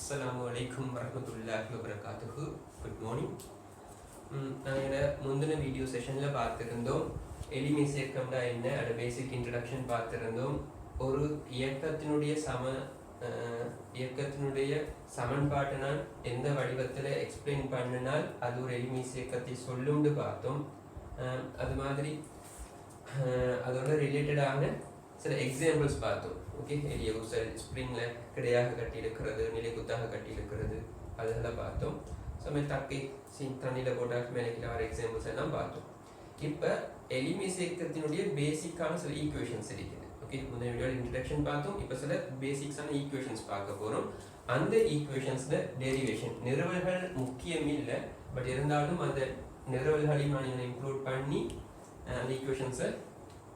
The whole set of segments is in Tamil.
Assalamualaikum warahmatullahi wabarakatuh. Good morning. நாங்கள் முந்தின வீடியோ செஷனில் பார்த்துருந்தோம் எலிமெண்ட்ஸ் இயக்கம்னா என்ன, அதோட பேசிக் இன்ட்ரடக்ஷன் பார்த்துருந்தோம். ஒரு இயக்கத்தினுடைய சமன்பாட்டை நான் எந்த வடிவத்தில் எக்ஸ்பிளைன் பண்ணினால் அது ஒரு எலிமெண்ட்ஸ் இயக்கத்தை சொல்லும்னு பார்த்தோம். அது மாதிரி அதோட ரிலேட்டடான சில எக்ஸாம்பிள்ஸ் பார்த்தோம். ஓகே, எளிய ஊசல், ஸ்ப்ரிங்கில் கிடையாக கட்டி இருக்கிறது, நிலை குத்தாக கட்டி இருக்கிறது, அதெல்லாம் பார்த்தோம். சமயம் தக்கை தண்ணியில் போட்டால் மேலே வர எக்ஸாம்பிள்ஸ் எல்லாம் பார்த்தோம். இப்போ எலிமெண்ட்ஸ் இயக்கத்தினுடைய பேசிக்கான சில ஈக்குவேஷன்ஸ் இருக்குது. ஓகே, முந்தைய வீடியோவில் இன்ட்ரடக்ஷன் பார்த்தோம். இப்போ சில பேசிக்ஸான ஈக்குவேஷன்ஸ் பார்க்க போகிறோம். அந்த ஈக்குவேஷன்ஸில் டெரிவேஷன் நிறுவல்கள் முக்கியம் இல்லை, பட் இருந்தாலும் அந்த நிறுவல்களையும் நான் இன்க்ளூட் பண்ணி அந்த ஈக்குவேஷன்ஸை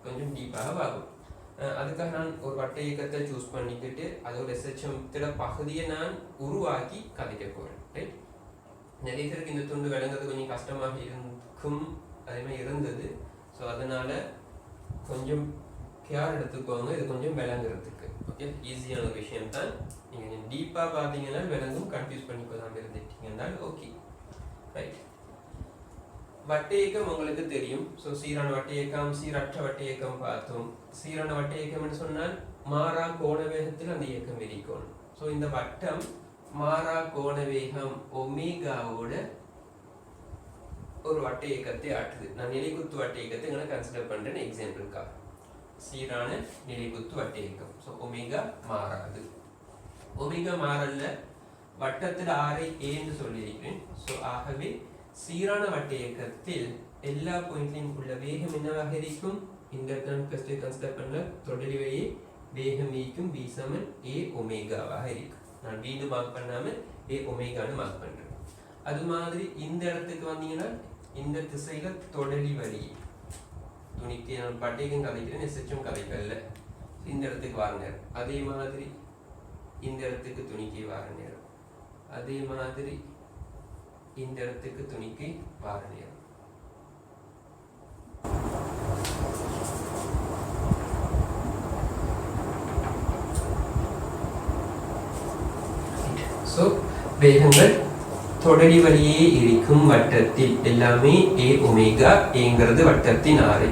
கொஞ்சம் டீப்பாக பார்க்கும். அதுக்காக நான் ஒரு வட்ட இயக்கத்தை சூஸ் பண்ணிக்கிட்டு அதோட எஸ்ஹெச்எம்த்தில பகுதியை நான் உருவாக்கி கதைக்க போகிறேன். ரைட், நிறைய பேருக்கு இந்த துண்டு விளங்குறது கொஞ்சம் கஷ்டமாக இருக்கும், அதே மாதிரி இருந்தது. ஸோ அதனால் கொஞ்சம் கேர் எடுத்துக்கோங்க, இது கொஞ்சம் விளங்குறதுக்கு. ஓகே, ஈஸியான ஒரு விஷயம் தான். நீங்கள் கொஞ்சம் டீப்பாக பார்த்தீங்கன்னா விளங்கும், கன்ஃபியூஸ் பண்ணிக்கொள்ளாமல் இருந்துட்டீங்கன்னா ஓகே. ரைட், வட்ட இயக்கம் உங்களுக்கு தெரியும். ஸோ சீரான வட்ட இயக்கம், சீரற்ற வட்ட இயக்கம் பார்த்தோம். சீரான வட்ட இயக்கம்னு சொன்னால் மாறா கோண வேகத்தில் அந்த இயக்கம் இருக்கணும். ஸோ இந்த வட்டம் மாறா கோண வேகம் ஒமேகாவோட ஒரு வட்ட இயக்கத்தை ஆட்டுது. நான் நிலைக்குத்து வட்ட இயக்கத்தை எங்களை கன்சிடர் பண்ணுறேன் எக்ஸாம்பிளுக்காக. சீரான நிலைக்குத்து வட்ட இயக்கம். ஸோ ஒமேகா மாறாது. ஒமேகா மாறல்ல, வட்டத்தில் ஆரை ஏன்னு சொல்லியிருக்கிறேன். ஸோ ஆகவே சீரான வட்ட இயக்கத்தில் எல்லா பாயிண்ட்லையும் உள்ள வேகம் என்னவாக இருக்கும்? இந்த கன்சிடர் பண்ண தொடரி வழியே வேகம் இருக்கும் v சமன் a ஒமேகாவாக இருக்கும். நான் வீண்டு மார்க் பண்ணாமல் a ஒமேகான்னு மார்க் பண்ணுறேன். அது மாதிரி இந்த இடத்துக்கு வந்தீங்கன்னா இந்த திசையில தொடரி வழி துணிக்கு நான் பட்டைக்கும் கதைக்கிறேன், எஸ்ஹெச்சும் கதைக்கல. இந்த இடத்துக்கு வார நேரம், அதே மாதிரி இந்த இடத்துக்கு துணிக்கு வார நேரம், அதே மாதிரி இந்த இடத்துக்கு துணிக்கு வார நேரம். ஸோ வேகங்கள் தொடரி வழியே இருக்கும் வட்டத்தில் எல்லாமே a ஒமேகா, ஏங்கிறது வட்டத்தின் ஆரை.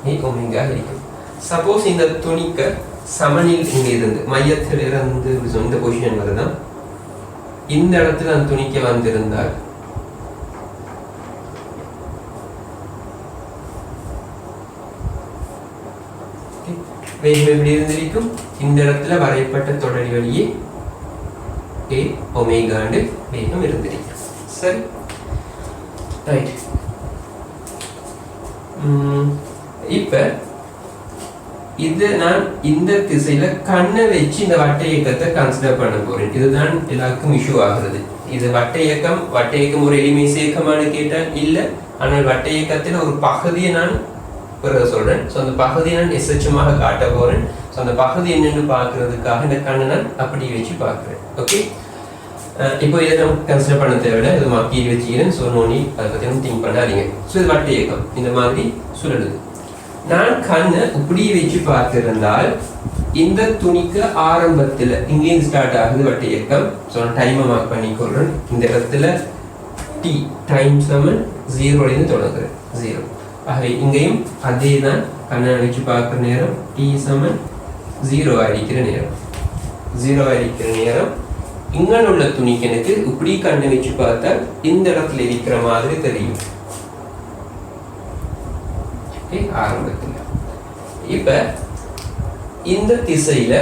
a ஒமேகா இருக்கும். சப்போஸ் இந்த துணிக்க சமனில் இங்கே இருந்து மையத்தில் இருந்து இந்த பொசிஷன் வருதான், இந்த இடத்துல அந்த துணிக்க வந்திருந்தால் வேகம் எப்படி இருந்திருக்கும்? இந்த இடத்துல வரையப்பட்ட தொடரி வழியே a ஒமேகாண்டு வேகம் இருந்திருக்கும். சரி, ரைட். இப்ப இது நான் இந்த திசையில கண்ணை வச்சு இந்த வட்ட இயக்கத்தை கன்சிடர் பண்ண போறேன். இதுதான் எல்லாருக்கும் இஷ்யூ ஆகுறது. இது வட்ட இயக்கம் ஒரு எலிமெண்ட்ஸ் இயக்கமானு கேட்டால் இல்லை. ஆனால் வட்ட இயக்கத்தில் ஒரு பகுதியை நான் பிறகு சொல்றேன். ஸோ அந்த பகுதியை நான் எஸ்ஹெச்எம்மாக காட்ட போறேன். ஸோ அந்த பகுதி என்னன்னு பார்க்கறதுக்காக இந்த கண்ணை நான் அப்படி வச்சு பார்க்குறேன். ஓகே, இப்போ இதை நம்ம கன்சிடர் பண்ண தேவையில்லை, இது மக்கி வச்சுக்கிறேன். ஸோ நோனி அதை பற்றி நம்ம திங்க் பண்ணாதீங்க. ஸோ இது வட்ட இயக்கம் இந்த மாதிரி சுழலுது. நான் கண்ணை இப்படி வச்சு பார்த்திருந்தால் இந்த துணிக்கு ஆரம்பத்தில் இங்கேயும் ஸ்டார்ட் ஆகுது வட்ட இயக்கம். ஸோ நான் டைமை மார்க் பண்ணிக்கொள்றேன். இந்த இடத்துல t டைம் சமன் 0 தொடங்குறேன், 0. ஆகவே இங்கேயும் அதே தான், கண்ணை வச்சு பார்க்குற நேரம் t சமன் 0 ஆகிக்கிற நேரம், 0 ஆகிக்கிற நேரம். இங்கே உள்ள துணிக்கு எனக்கு இப்படி கண்ணை வச்சு பார்த்தால் இந்த இடத்துல இருக்கிற மாதிரி தெரியும் ஆரம்பத்தில். இப்ப இந்த திசையில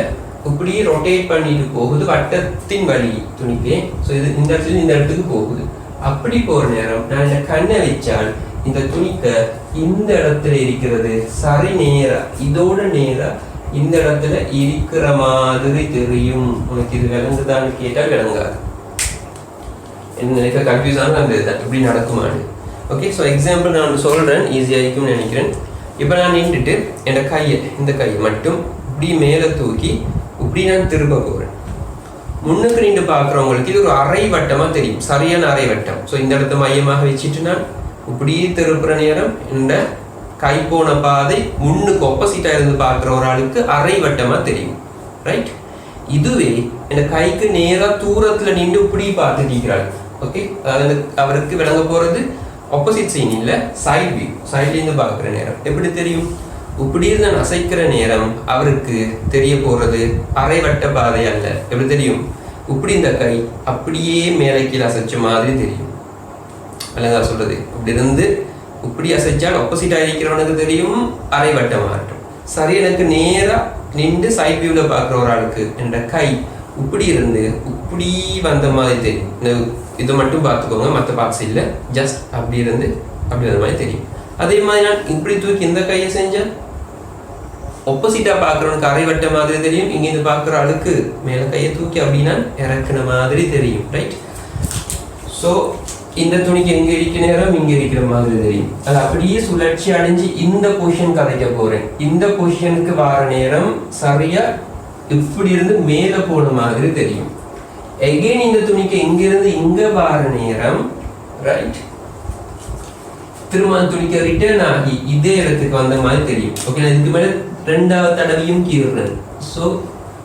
இப்படி ரொட்டேட் பண்ணிட்டு போகுது வட்டத்தின் வழி துணிக்கு. ஸோ இது இந்த இடத்துல இந்த இடத்துக்கு போகுது. அப்படி போற நேரம் நான் இந்த கண்ணை வச்சால் இந்த துணிக்க இந்த இடத்துல இருக்கிறது சரி நேரா, இதோட நேரா இந்த இடத்துல இருக்கிற மாதிரி தெரியும். உனக்கு இது விளங்குதான்னு கேட்டால் விளங்காது. எனக்கு கன்ஃபியூஸான அந்த இதுதான் இப்படி நடக்குமான்னு. ஓகே, ஸோ எக்ஸாம்பிள் நான் சொல்கிறேன், ஈஸியாக இருக்கும்னு நினைக்கிறேன். இப்போ நான் நின்றுட்டு இந்த கையை மட்டும் இப்படி மேலே தூக்கி இப்படி நான் திரும்ப போகிறேன். முன்னுக்கு நின்று பார்க்குறவங்களுக்கு இது ஒரு அரை வட்டமாக தெரியும், சரியான அரை வட்டம். ஸோ இந்த இடத்த மையமாக வச்சுட்டு நான் இப்படி திருப்புற நேரம் இந்த கை போன பாதை முன்னுக்கு ஆப்போசிட்டா இருந்து பார்க்குற ஒரு ஆளுக்கு அரை வட்டமா தெரியும், ரைட்? இதுவே இந்த கைக்கு நேரா தூரத்துல நின்று இப்படி பார்த்துட்டு இருக்கிறாள். ஓகே, அதாவது அவருக்கு விளங்க போறது ஆப்போசிட் சைன் இல்ல, சைட் வியூ. சைட்ல இருந்து பார்க்குற நேரம் எப்படி தெரியும்? இப்படி இருந்து அசைக்கிற நேரம் அவருக்கு தெரிய போறது அரை வட்ட பாதை அல்ல. எப்படி தெரியும்? இப்படி இந்த கை அப்படியே மேலே கீழே அசைச்ச மாதிரி தெரியும். விளங்கா சொல்றது? இப்படி இருந்து இப்படி அசைச்சால் ஆப்போசிட்டா இருக்கிறவனுக்கு தெரியும் அரை வட்டமா இருக்கும். சரி, எனக்கு நேரா நின்று சைட் வியூல பார்க்குற ஒரு ஆளுக்கு என்ற கை இப்படி இருந்து இப்படி வந்த மாதிரி தெரியும். இதை மட்டும் பார்த்துக்கோங்க, மற்ற பாக்ஸ் இல்லை. ஜஸ்ட் அப்படி இருந்து அப்படி வந்த மாதிரி தெரியும். அதே மாதிரி நான் இப்படி தூக்கி இந்த கையை செஞ்சேன், ஆப்போசிட்டா பார்க்குறவனுக்கு அரை வட்ட மாதிரி தெரியும். இங்கிருந்து பார்க்குற ஆளுக்கு மேலே கையை தூக்கி அப்படின்னா இறக்குன மாதிரி தெரியும், ரைட்? ஸோ இந்த துணிக்கு எங்க இருக்கிற நேரம் இங்க இருக்கிற மாதிரி தெரியும். அது அப்படியே சுழற்சி அடைஞ்சு இந்த பொசிஷன் கதைக்க போறேன். இந்த பொசிஷனுக்கு வார நேரம் சரியா இப்படி இருந்து மேல போன மாதிரி தெரியும். எகைன் இந்த துணிக்கு எங்க இருந்து இங்க வார நேரம், ரைட், திரும்ப துணிக்கு ரிட்டர்ன் ஆகி இதே இடத்துக்கு வந்த மாதிரி தெரியும். ஓகே, நான் இதுக்கு மேல ரெண்டாவது தடவையும் கீறுறேன். ஸோ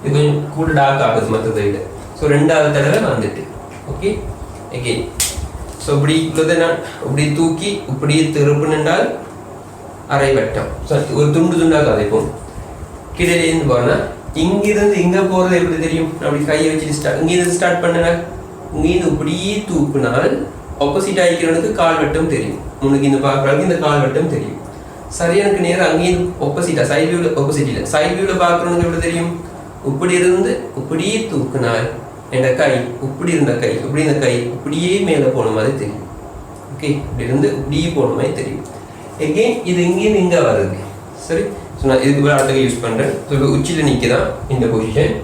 இது கொஞ்சம் கூட டார்க் ஆகுது மற்றதை விட. ஸோ ரெண்டாவது தடவை வந்துட்டு ஓகே எகைன். ஸோ இப்படி உள்ளதை நான் இப்படி தூக்கி இப்படியே திருப்பினால் அரை வட்டம். ஒரு துண்டு துண்டாக கதைப்போம். கிடையிலேருந்து போனால் இங்கிருந்து இங்கே போகிறது எப்படி தெரியும்? அப்படி கையை வச்சுட்டு இங்கிருந்து ஸ்டார்ட் பண்ணினா இங்கிருந்து இப்படியே தூக்குனால் ஆப்போசிட் ஆகிக்கிறவனுக்கு கால் வட்டம் தெரியும். முன்னுக்கு இந்த பார்க்குறவனுக்கு இந்த கால் வட்டம் தெரியும். சரியா எனக்கு நேரம் அங்கேயும் ஆப்போசிட்டா சைட் வியூவில் ஆப்போசிட் இல்லை சைட் வியூவில் பார்க்குறவனுக்கு எப்படி தெரியும்? இப்படி இருந்து இப்படியே தூக்குனால் என் கை இப்படி இருந்த கை இப்படி இந்த கை இப்படியே மேலே போன மாதிரி தெரியும். ஓகே, இப்படி இருந்து இப்படியே போன மாதிரி தெரியும். எகெயின் இது இங்கேயும் இங்கே வருது. சரி, ஸோ நான் இதுக்கு அடுத்த யூஸ் பண்ணுறேன். ஸோ உச்சியில் நிற்கதான் இந்த பொசிஷன்.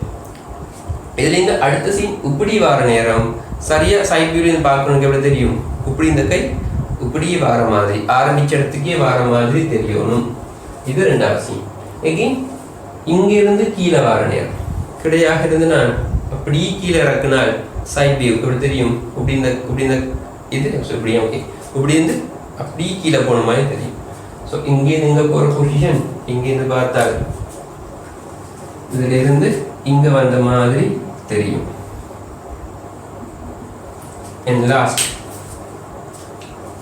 இதுலேருந்து அடுத்த சீன் இப்படி வர நேரம் சரியாக சைட் வியூவில் பார்க்கணுங்க எப்படி தெரியும்? இப்படி இந்த கை இப்படியே வர மாதிரி ஆரம்பிச்ச இடத்துக்கே வர மாதிரி தெரியணும். இது ரெண்டாவது சீன். எகெயின் இங்கிருந்து கீழே வர நேரம் கிடையாக இருந்து நான் அப்படி கீழே இறக்குனால் சைட் வியூ எப்படி தெரியும்? இப்படி இந்த இது இப்படி ஓகே இப்படி இருந்து அப்படி கீழே போன மாதிரி தெரியும். ஸோ இங்கேருந்து இங்கே போகிற பொசிஷன் இங்கேருந்து பார்த்தால் இதுல இருந்து இங்க வந்த மாதிரி தெரியும். And last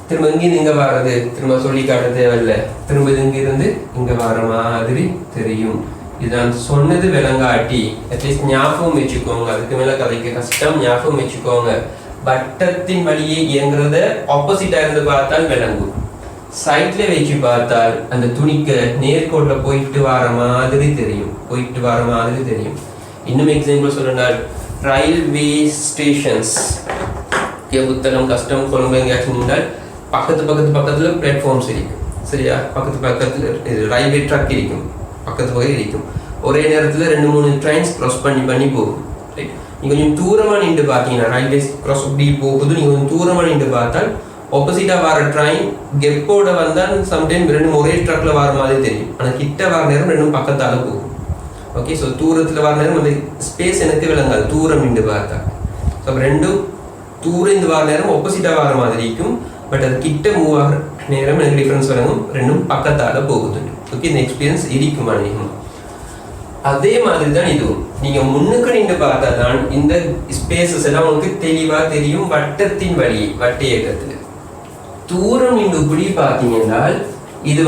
திரும்ப இங்கிருந்து இங்க வர்றது திரும்ப சொல்லி காட்ட தேவையில்லை. திரும்ப இங்கிருந்து இங்க வர மாதிரி தெரியும். இதான் சொன்னது விளங்காட்டி அட்லீஸ்ட் ஞாபகம் வச்சுக்கோங்க. அதுக்கு மேல கதைக்கு கஷ்டம், ஞாபகம் வச்சுக்கோங்க. வட்டத்தின் வழியே இயங்குறத ஆப்போசிட்டா இருந்து பார்த்தால் விளங்கும். சைட்ல வச்சு பார்த்தால் அந்த துணிக்கு நேர்கோட்ல போயிட்டு வர மாதிரி தெரியும். இன்னும் எக்ஸாம்பிள் சொல்லணும்னா ரயில்வே ஸ்டேஷன்ஸ் புத்தகம் கஷ்டம் கொழும்பு எங்கேயாச்சும் நின்றால் பக்கத்துல பிளாட்ஃபார்ம்ஸ் இருக்கும். சரியா, பக்கத்துல ரயில்வே ட்ரக் இருக்கும், பக்கத்து போய் இருக்கும். ஒரே நேரத்தில் 2-3 ட்ரெயின்ஸ் க்ராஸ் பண்ணி போகும். ரைட், நீங்கள் கொஞ்சம் தூரமாக நின்று பார்த்தீங்கன்னா ரயில்வே க்ராஸ் இப்படி போகுது. நீங்கள் கொஞ்சம் தூரமாக நின்று பார்த்தால் ஆப்போசிட்டாக வர ட்ரெயின் கெப்போட வந்தால் சம்டைம் 2 ஒரே ட்ரக்கில் வர மாதிரி தெரியும். ஆனால் கிட்ட வர நேரம் 2 பக்கத்தால் போகும். ஓகே, ஸோ தூரத்தில் வர நேரம் அந்த ஸ்பேஸ் எனக்கு விளங்காது தூரம் நின்று பார்த்தா. ஸோ 2 தூரம் இந்த வர நேரம் ஆப்போசிட்டாக வர மாதிரி இருக்கும். பட் அது கிட்ட மூவ் ஆகிற நேரம் எனக்கு டிஃப்ரென்ஸ் விளங்கும். 2 பக்கத்தால் போகுது. ஓகே, இந்த எக்ஸ்பீரியன்ஸ் இருக்குமா நீங்கள்? அதே மாதிரி தான் இதுவும். நீங்கள் முன்னுக்கு நின்று பார்த்தா தான் இந்த ஸ்பேசஸ் எல்லாம் உங்களுக்கு தெளிவாக தெரியும். வட்டத்தின் வழி வட்ட இயக்கத்தில் தூரம் நின்று இப்படி பார்த்தீங்கன்னா இது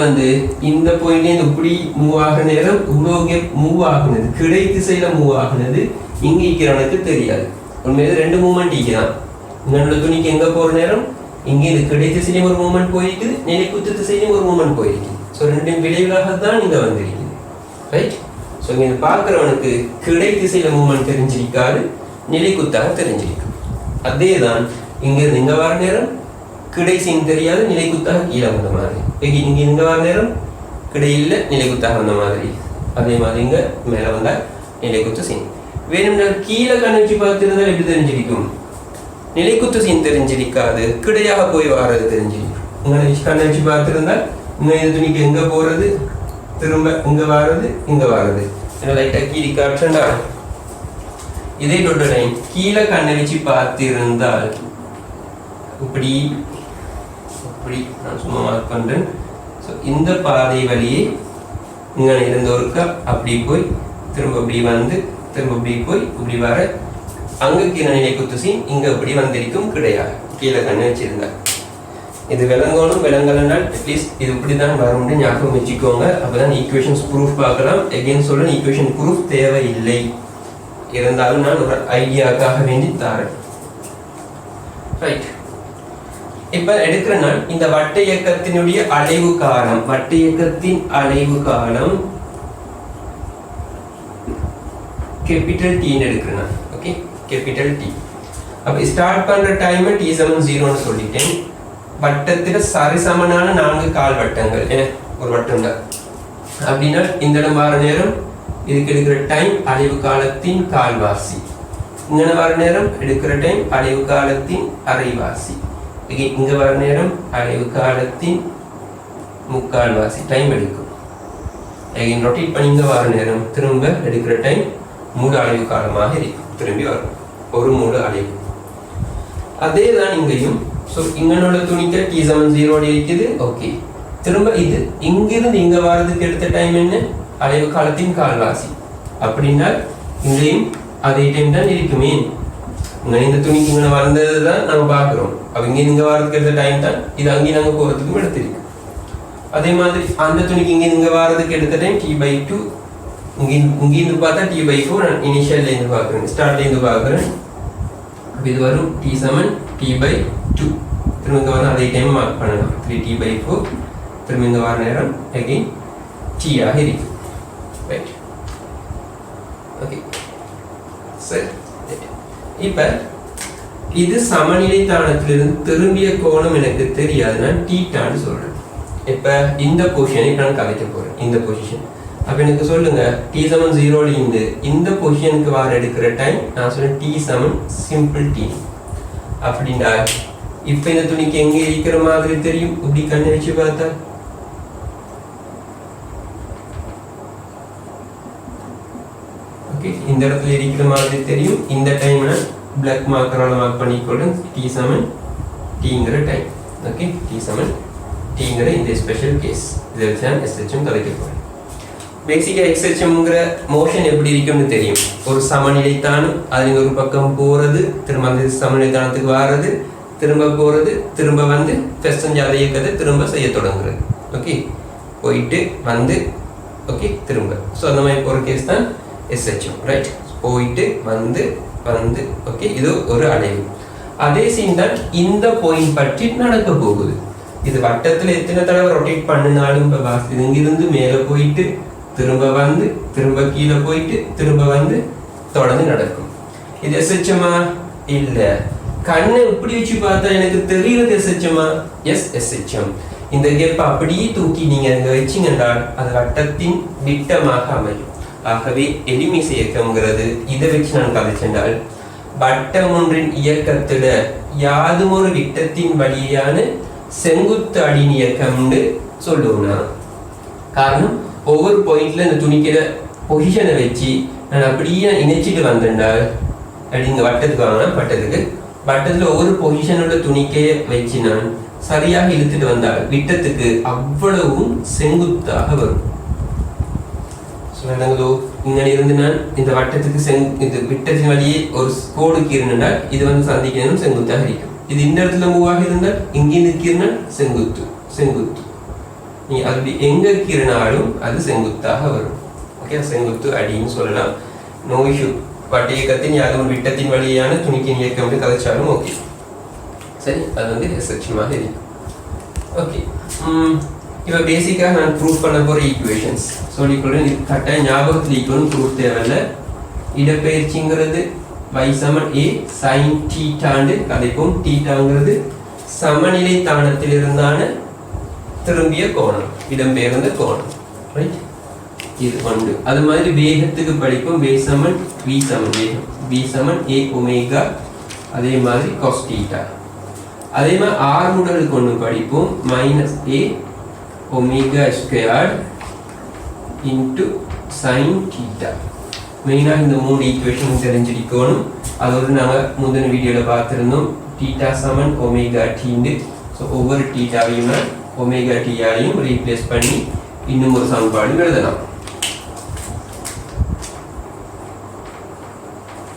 இந்த பாயிண்ட்ல இப்படி மூவ் ஆகிற நேரம் இவ்வளோ மூவ் ஆகுனது கிடை திசையில மூவ் ஆகுனது இங்கே இருக்கிறவனுக்கு தெரியாது. உண்மையில 2 மூவ்மெண்ட் இங்கதான். இன்னொரு துணிக்கு எங்க போற நேரம் இங்கே இது கிடை திசையிலும் ஒரு மூவ்மெண்ட் போயிருக்குது, நிலைக்குத்து திசையிலும் ஒரு மூவ்மெண்ட் போயிருக்குது. ஸோ 2 விளைவுகளாக தான் இங்க வந்திருக்குது. ரைட், ஸோ இங்க பார்க்குறவனுக்கு கிடை திசையில மூவ்மெண்ட் தெரிஞ்சிருக்காது, நிலைக்குத்தாக தெரிஞ்சிருக்கும். அதே தான் இங்க வர நேரம் கிடை சீன் தெரியாது, நிலைக்குத்தாக கீழே வந்த மாதிரி. இங்க வர நேரம் கிடையில நிலைக்குத்தாக வந்த மாதிரி. அதே மாதிரி இங்க மேல வந்தா நிலைக்குத்து சீன். வேணும்னா கீழே கண் வச்சு பார்த்துருந்தா எப்படி தெரிஞ்சிருக்கும்? நிலைக்குத்து சீன் தெரிஞ்சிருக்காது, கிடையாக போய் வாரது தெரிஞ்சிருக்கும். இங்க கண் வச்சு பார்த்துருந்தா இங்க இந்த துணிக்கு எங்க போறது, திரும்ப இங்க வாரது லைட்டா கீழே காட்டுறா. இதே டொட்ட லைன் கீழே கண்ணை வச்சு பார்த்திருந்தால் இப்படி நான் சும்மா மார்க் பண்றேன். ஸோ ஸோ இந்த பாதை வழியே இங்கே இருந்த ஒருக்கா அப்படி போய் திரும்ப இப்படி வந்து திரும்ப இப்படி போய் இப்படி வர அங்கே கீழே நிலை குத்துசி இங்கே இப்படி வந்திருக்கும் கிடையாது, கீழே கண்ணு வச்சிருந்தேன். இது விளங்கணும், விளங்கலைனால் அட்லீஸ்ட் இது இப்படி தான் வரும்னு ஞாபகம் வச்சுக்கோங்க. அப்போ தான் ஈக்குவேஷன்ஸ் ப்ரூஃப் பார்க்கலாம். எகெயின் சொல்ல ஈக்குவேஷன் ப்ரூஃப் தேவையில்லை, இருந்தாலும் நான் ஒரு ஐடியாக்காக வேண்டி தரேன். ரைட், இப்போ எடுக்கிற நான் இந்த வட்ட இயக்கத்தினுடைய அலைவு காலம், வட்ட இயக்கத்தின் அலைவு காலம் கேபிட்டல் T எடுக்கிறேன். Okay, capital T. அப்போ ஸ்டார்ட் பண்ணுற டைம் T சமன் 0ன்னு சொல்லிட்டேன். வட்டத்தில் சரிசமனான 4 கால் வட்டங்கள், ஒரு வட்டம் தான் அப்படின்னா இந்த இடம் வர நேரம் இதுக்கு எடுக்கிற டைம் அலைவு காலத்தின் கால்வாசி, இங்கே வர நேரம் எடுக்கிற டைம் அலைவு காலத்தின் அரைவாசி, இங்கே வர நேரம் அலைவு காலத்தின் முக்கால்வாசி டைம் எடுக்கும். எகைன் ரொட்டேட் பண்ணி இங்கே வர நேரம் திரும்ப எடுக்கிற டைம் மூடு அலைவு காலமாக இருக்கும், திரும்பி வரும் ஒரு மூடு அலைவு. அதே தான் இங்கேயும். ஸோ இங்கனோட துணிக்க T சமன் 0 இருக்குது. ஓகே, திரும்ப இது இங்கிருந்து இங்கே வர்றதுக்கு எடுத்த டைம் என்ன, அலைவு காலத்தின் கால்வாசி. அப்படின்னா இங்கேயும் அதே டைம் தான் இருக்குமே. இங்கே இந்த துணிக்கு இங்கே வந்தது தான் நம்ம பார்க்குறோம். அப்போ இங்கே வர்றதுக்கு எடுத்த டைம் தான் இது அங்கேயும் நாங்கள் போகிறதுக்கும் எடுத்திருக்கு. அதே மாதிரி அந்த துணிக்கு இங்கே வர்றதுக்கு எடுத்த டைம் T/2. இங்கேருந்து பார்த்தா T/4. நான் இனிஷியல்லேருந்து பார்க்குறேன், ஸ்டார்ட்லேருந்து பார்க்குறேன். இது வரும் T சமன் T/2. திரும்ப இங்கே வர அதே டைம் மார்க் பண்ணலாம், 3T/4. திரும்ப இங்கே வர நேரம் அகெயின் T ஆக இருக்கு. ரைட், ஓகே சரி. இப்போ இது சமநிலை தானத்திலிருந்து திரும்பிய கோணம் எனக்கு தெரியாது, நான் தீட்டான்னு சொல்கிறேன். இப்போ இந்த பொசிஷனை நான் கலைக்க போகிறேன், இந்த பொசிஷன். அப்போ எனக்கு சொல்லுங்க T சமன் 0 இந்த பொசிஷனுக்கு வர எடுக்கிற டைம் நான் சொல்றேன் T சமன் சிம்பிள் T. அப்படின்னா இப்போ இந்த துணிக்கு எங்கே இருக்கிற மாதிரி தெரியும், இப்படி கண்ணு வச்சு பார்த்தா ஓகே இந்த இடத்துல இருக்கிற மாதிரி தெரியும். இந்த டைம் நான் பிளாக் மார்க்கரால் மார்க் பண்ணிக்கொள்றேன், T சமன் Tங்கிற டைம். ஓகே, T சமன் Tங்கிற இந்த ஸ்பெஷல் கேஸ். இதை வச்சு நான் SHM கலைக்க போகிறேன். பேசிக்காக XHMங்கிற மோஷன் எப்படி இருக்கும்னு தெரியும். ஒரு சமநிலைத்தானம், அது ஒரு பக்கம் போகிறது, திரும்ப அந்த சமநிலைத்தானத்துக்கு வர்றது, திரும்ப போகிறது, திரும்ப வந்து ஃபர்ஸ்ட் செஞ்சாத இயக்கத்தை திரும்ப செய்ய தொடங்குறது. ஓகே, போயிட்டு வந்து ஓகே திரும்ப. ஸோ அந்த மாதிரி போகிற கேஸ் தான் SHM. ரைட், போயிட்டு வந்து வந்து ஓகே, இது ஒரு அலைவு. அதே சீன் தான் இந்த பாயிண்ட் பற்றி நடக்க போகுது. இது வட்டத்தில் எத்தனை தடவை ரொட்டேட் பண்ணினாலும் இப்போ இங்கிருந்து மேலே போயிட்டு திரும்ப வந்து திரும்ப கீழே போயிட்டு திரும்ப வந்து தொடர்ந்து நடக்கும். இது SHMஆ இல்லை, கண்ணை இப்படி வச்சு பார்த்தா எனக்கு தெரிகிறது SHMஆ? S, SHM. இந்த கேப்பை அப்படியே தூக்கி நீங்க அங்கே வச்சிங்கன்றால் அது வட்டத்தின் விட்டமாக அமையும். ஆகவே எலிமிஸ் இயக்கம்ங்கிறது இதை வச்சு நான் கதைச்சென்றால் வட்டம் ஒன்றின் இயக்கத்துல யாதும் ஒரு விட்டத்தின் வழியான செங்குத்து அடியின் இயக்கம்னு சொல்லுவோம்னா, காரணம் ஒவ்வொரு பாயிண்ட்ல இந்த துணிக்கிற பொசிஷனை வச்சு நான் அப்படியே இணைச்சிட்டு வந்தேன்டால் அப்படிங்க வட்டத்துக்கு வாங்கினா வட்டத்தில் ஒவ்வொரு பொசிஷனோட துணிக்கையை வச்சு நான் சரியாக இழுத்துட்டு வந்தால் விட்டத்துக்கு அவ்வளவும் செங்குத்தாக வரும். இங்க இருந்து நான் இந்த வட்டத்துக்கு இது விட்டத்தின் வழியே ஒரு கோடுக்கு இருந்தால் இது வந்து சந்திக்கணும் செங்குத்தாக இருக்கும். இது இந்த இடத்துல மூவாக இருந்தால் இங்கிருந்து கீறினால் செங்குத்து செங்குத்து. நீ அப்படி எங்க கீறினாலும் அது செங்குத்தாக வரும். ஓகே, செங்குத்து அடின்னு சொல்லலாம். No issue. வட்ட இயக்கத்தின் யாரும் விட்டத்தின் வழியான துணிக்கின் இயக்கம் வந்து கதைச்சாலும் ஓகே. சரி, அது வந்து SHMஆக இருக்கும். ஓகே, இப்போ பேசிக்காக நான் ப்ரூவ் பண்ண போகிற ஈக்குவேஷன்ஸ் சொல்லிக்கொள்ள இது கட்டாயம் ஞாபகத்தில் ஈக்குவலும் ப்ரூவ் தேவையில்லை. இடப்பெயர்ச்சிங்கிறது y சமன் a sin θ கதைப்போம். θங்கிறது சமநிலை தானத்தில் இருந்தான திரும்பிய கோணம், இடம்பெயர்ந்த கோணம். ரைட், இது ஒன்று. அது மாதிரி வேகத்துக்கு படிப்போம். v சமன் வேகம், v சமன் a ஒமேகா, அதே மாதிரி cos θ. அதே மாதிரி r முதல் கொண்டு படிப்போம். Minus a omega square into sin θ. மெயினாக இந்த மூணு ஈக்குவேஷன் தெரிஞ்சிருக்கணும். அதோடு நாங்கள் முந்தின வீடியோவில் பார்த்துருந்தோம். θ சமன் ஒமேகா t. ஸோ ஒவ்வொரு θவையும் ஒமேகா டியாலையும் ரீப்ளேஸ் பண்ணி இன்னும் ஒரு சமன்பாடு எழுதலாம்.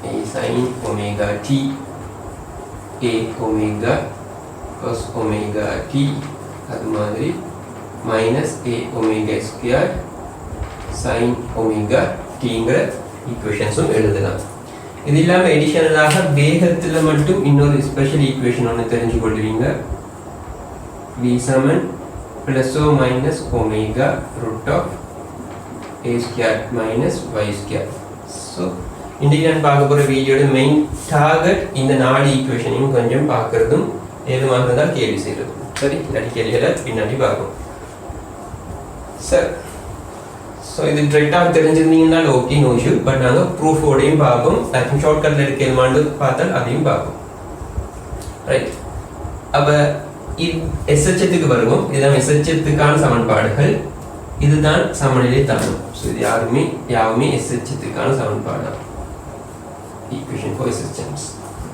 a sin omega t a omega cos omega t அது மாதிரி minus a omega square sin omega tங்கிற ஈக்குவேஷன்ஸும் எழுதலாம். இது இல்லாமல் எடிஷனலாக வேகத்தில் மட்டும் இன்னொரு ஸ்பெஷல் ஈக்குவேஷன் ஒன்று தெரிஞ்சு கொள்வீங்க. v சமன் plus or minus omega root of a square minus y square. So இன்றைக்கு நான் பார்க்க போகிற வீடியோட மெயின் டார்கெட் இந்த 4 ஈக்குவேஷனையும் கொஞ்சம் பார்க்குறதும் ஏதுமாக இருந்தால் கேள்வி செய்கிறதும். சரி, இல்லாட்டி கேள்விகளை பின்னாடி பார்க்கும். சார், ஸோ இது டிரெக்டாக தெரிஞ்சிருந்தீங்கன்னா ஓகே, நோ இஷ்யூ. பட் நாங்கள் ப்ரூஃபோடையும் பார்ப்போம், அதுக்கு ஷார்ட்கட்டில் இருக்கேமாண்டு பார்த்தால் அதையும் பார்ப்போம். ரைட், அப்போ இது எஸ்ஹெச்எத்துக்கு வருவோம். இதுதான் எஸ்ஹெச்எத்துக்கான சமன்பாடுகள். இதுதான் சமநிலை தானம். ஸோ இது யாவுமே எஸ்ஹெச்எத்துக்கான சமன்பாடு தான். Equation for எஸ்ஹெச்எம்ஸ்.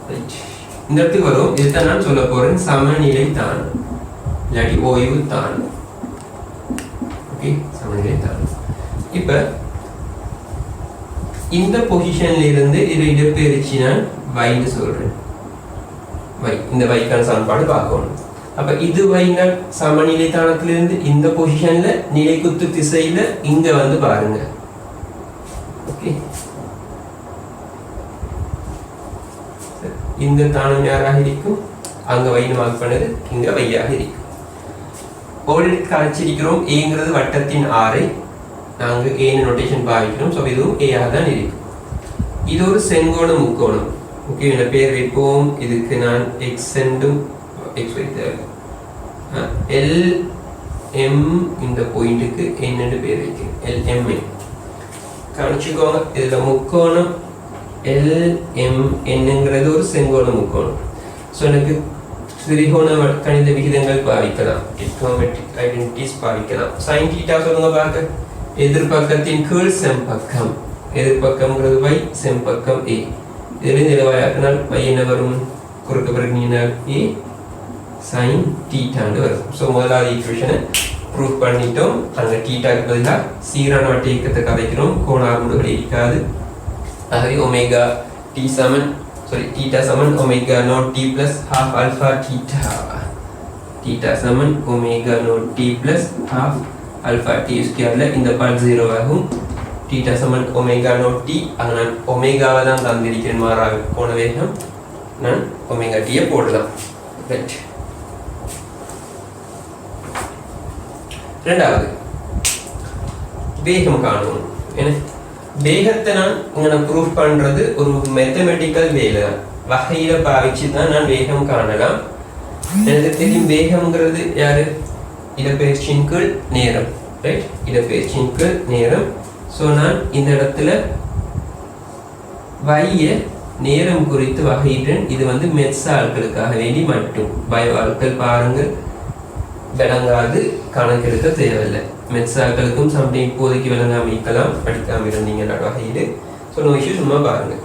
ரைட், இந்த இடத்துக்கு வரும். இதுதான் நான் சொல்ல போகிறேன் சமநிலை தானம், இல்லாட்டி ஓய்வு தானம். ஓகே, சமநிலை தானம். இப்போ இந்த பொசிஷன்ல இருந்து இதை இடப்பெயர்ச்சி நான் வைன்னு சொல்றேன். வை, இந்த வைக்கான சமன்பாடு பார்க்கணும். அப்ப இது வைனா சமநிலை தானத்திலிருந்து இந்த பொசிஷன்ல நிலைக்குத்து திசையில இங்க வந்து பாருங்க. ஓகே, இந்த தானம் யாராக இருக்கும்? அங்க வைன்னு மார்க் பண்ணது இங்க வையாக இருக்கும். ஆல்ரெடி கழிச்சிருக்கிறோம். ஏங்கிறது வட்டத்தின் ஆரை நாங்கள் ஏன்னு நோட்டேஷன் பாவிக்கிறோம். ஸோ இதுவும் ஏயாக தான் இருக்கும். இது ஒரு செங்கோண முக்கோணம். ஓகே, என்ன பேர் வைப்போம்? இதுக்கு நான் எக்ஸ் சென்டும் எக்ஸ் வைத்தேன். எல்எம் இந்த பாயிண்ட்டுக்கு என்னென்னு பேர் வைக்கிறேன், எல்எம்ஏ. கவனிச்சுக்கோங்க, இதில் முக்கோணம் எல்எம் என்னங்கிறது ஒரு செங்கோண முக்கோணம். ஸோ எனக்கு திரிகோண கணித விகிதங்கள் பாவிக்கலாம், எக்கோமெட்ரிக் ஐடென்டிட்டிஸ் பாவிக்கலாம். சைன் தீட்டா சொல்லுங்க பார்க்க. எதிர்பக்கத்தின் கீழ் செம்பக்கம், எதிர்பக்கம்ங்கிறது y, செம்பக்கம் a. இதிலிருந்து இலவாயாக்கினால் y என்ன வரும்? குறுக்க பிறகினால் a sin தீட்டான்னு வரும். ஸோ முதலாவது ஈக்குவேஷனை ப்ரூவ் பண்ணிட்டோம். அங்கே தீட்டாக்கு பதிலாக சீரான வட்ட இயக்கத்தை கதைக்கிறோம், கோணார்முடுகள் இருக்காது. ஆகவே ஒமேகா டி சமன் தீட்டா சமன் omega naught t plus half alpha theta. Theta சமன் omega naught t plus half alpha t ஸ்கொயர்ல இந்த பார்ட் 0 ஆகும். தீட்டா சமன் ஒமேகா நாட் டி. அங்கே நான் ஒமேகாவை தான் தந்திருக்கிறேன், மாறாக கோண வேகம். நான் ஒமேகா டியை போடலாம். ரைட், ரெண்டாவது வேகம் காணும். என்ன வேகத்தை நான் இங்கே ப்ரூஃப் பண்ணுறது ஒரு மேத்தமெட்டிக்கல் வேலை தான், வகையில் பாவிச்சு தான் நான் வேகம் காணலாம். எனக்கு தெரியும் வேகம்ங்கிறது யாரு? இடப்பெயர்ச்சியின் கீழ் நேரம். ரைட், இடப்பெயர்ச்சியின் கீழ் நேரம். ஸோ நான் இந்த இடத்துல வைய நேரம் குறித்து வகையிட்டேன். இது வந்து மெட்ஸ் ஆட்களுக்காக வேண்டி மட்டும். பயோ ஆட்கள் பாருங்கள், விளங்காது, கணக்கெடுக்க தேவையில்லை. மெட்ஸ் ஆட்களுக்கும் சம்டைம் இப்போதைக்கு விளங்காமல் இருக்கலாம், படிக்காமல் இருந்தீங்க வகையில். ஸோ நோ இஷ்யூ, சும்மா பாருங்க.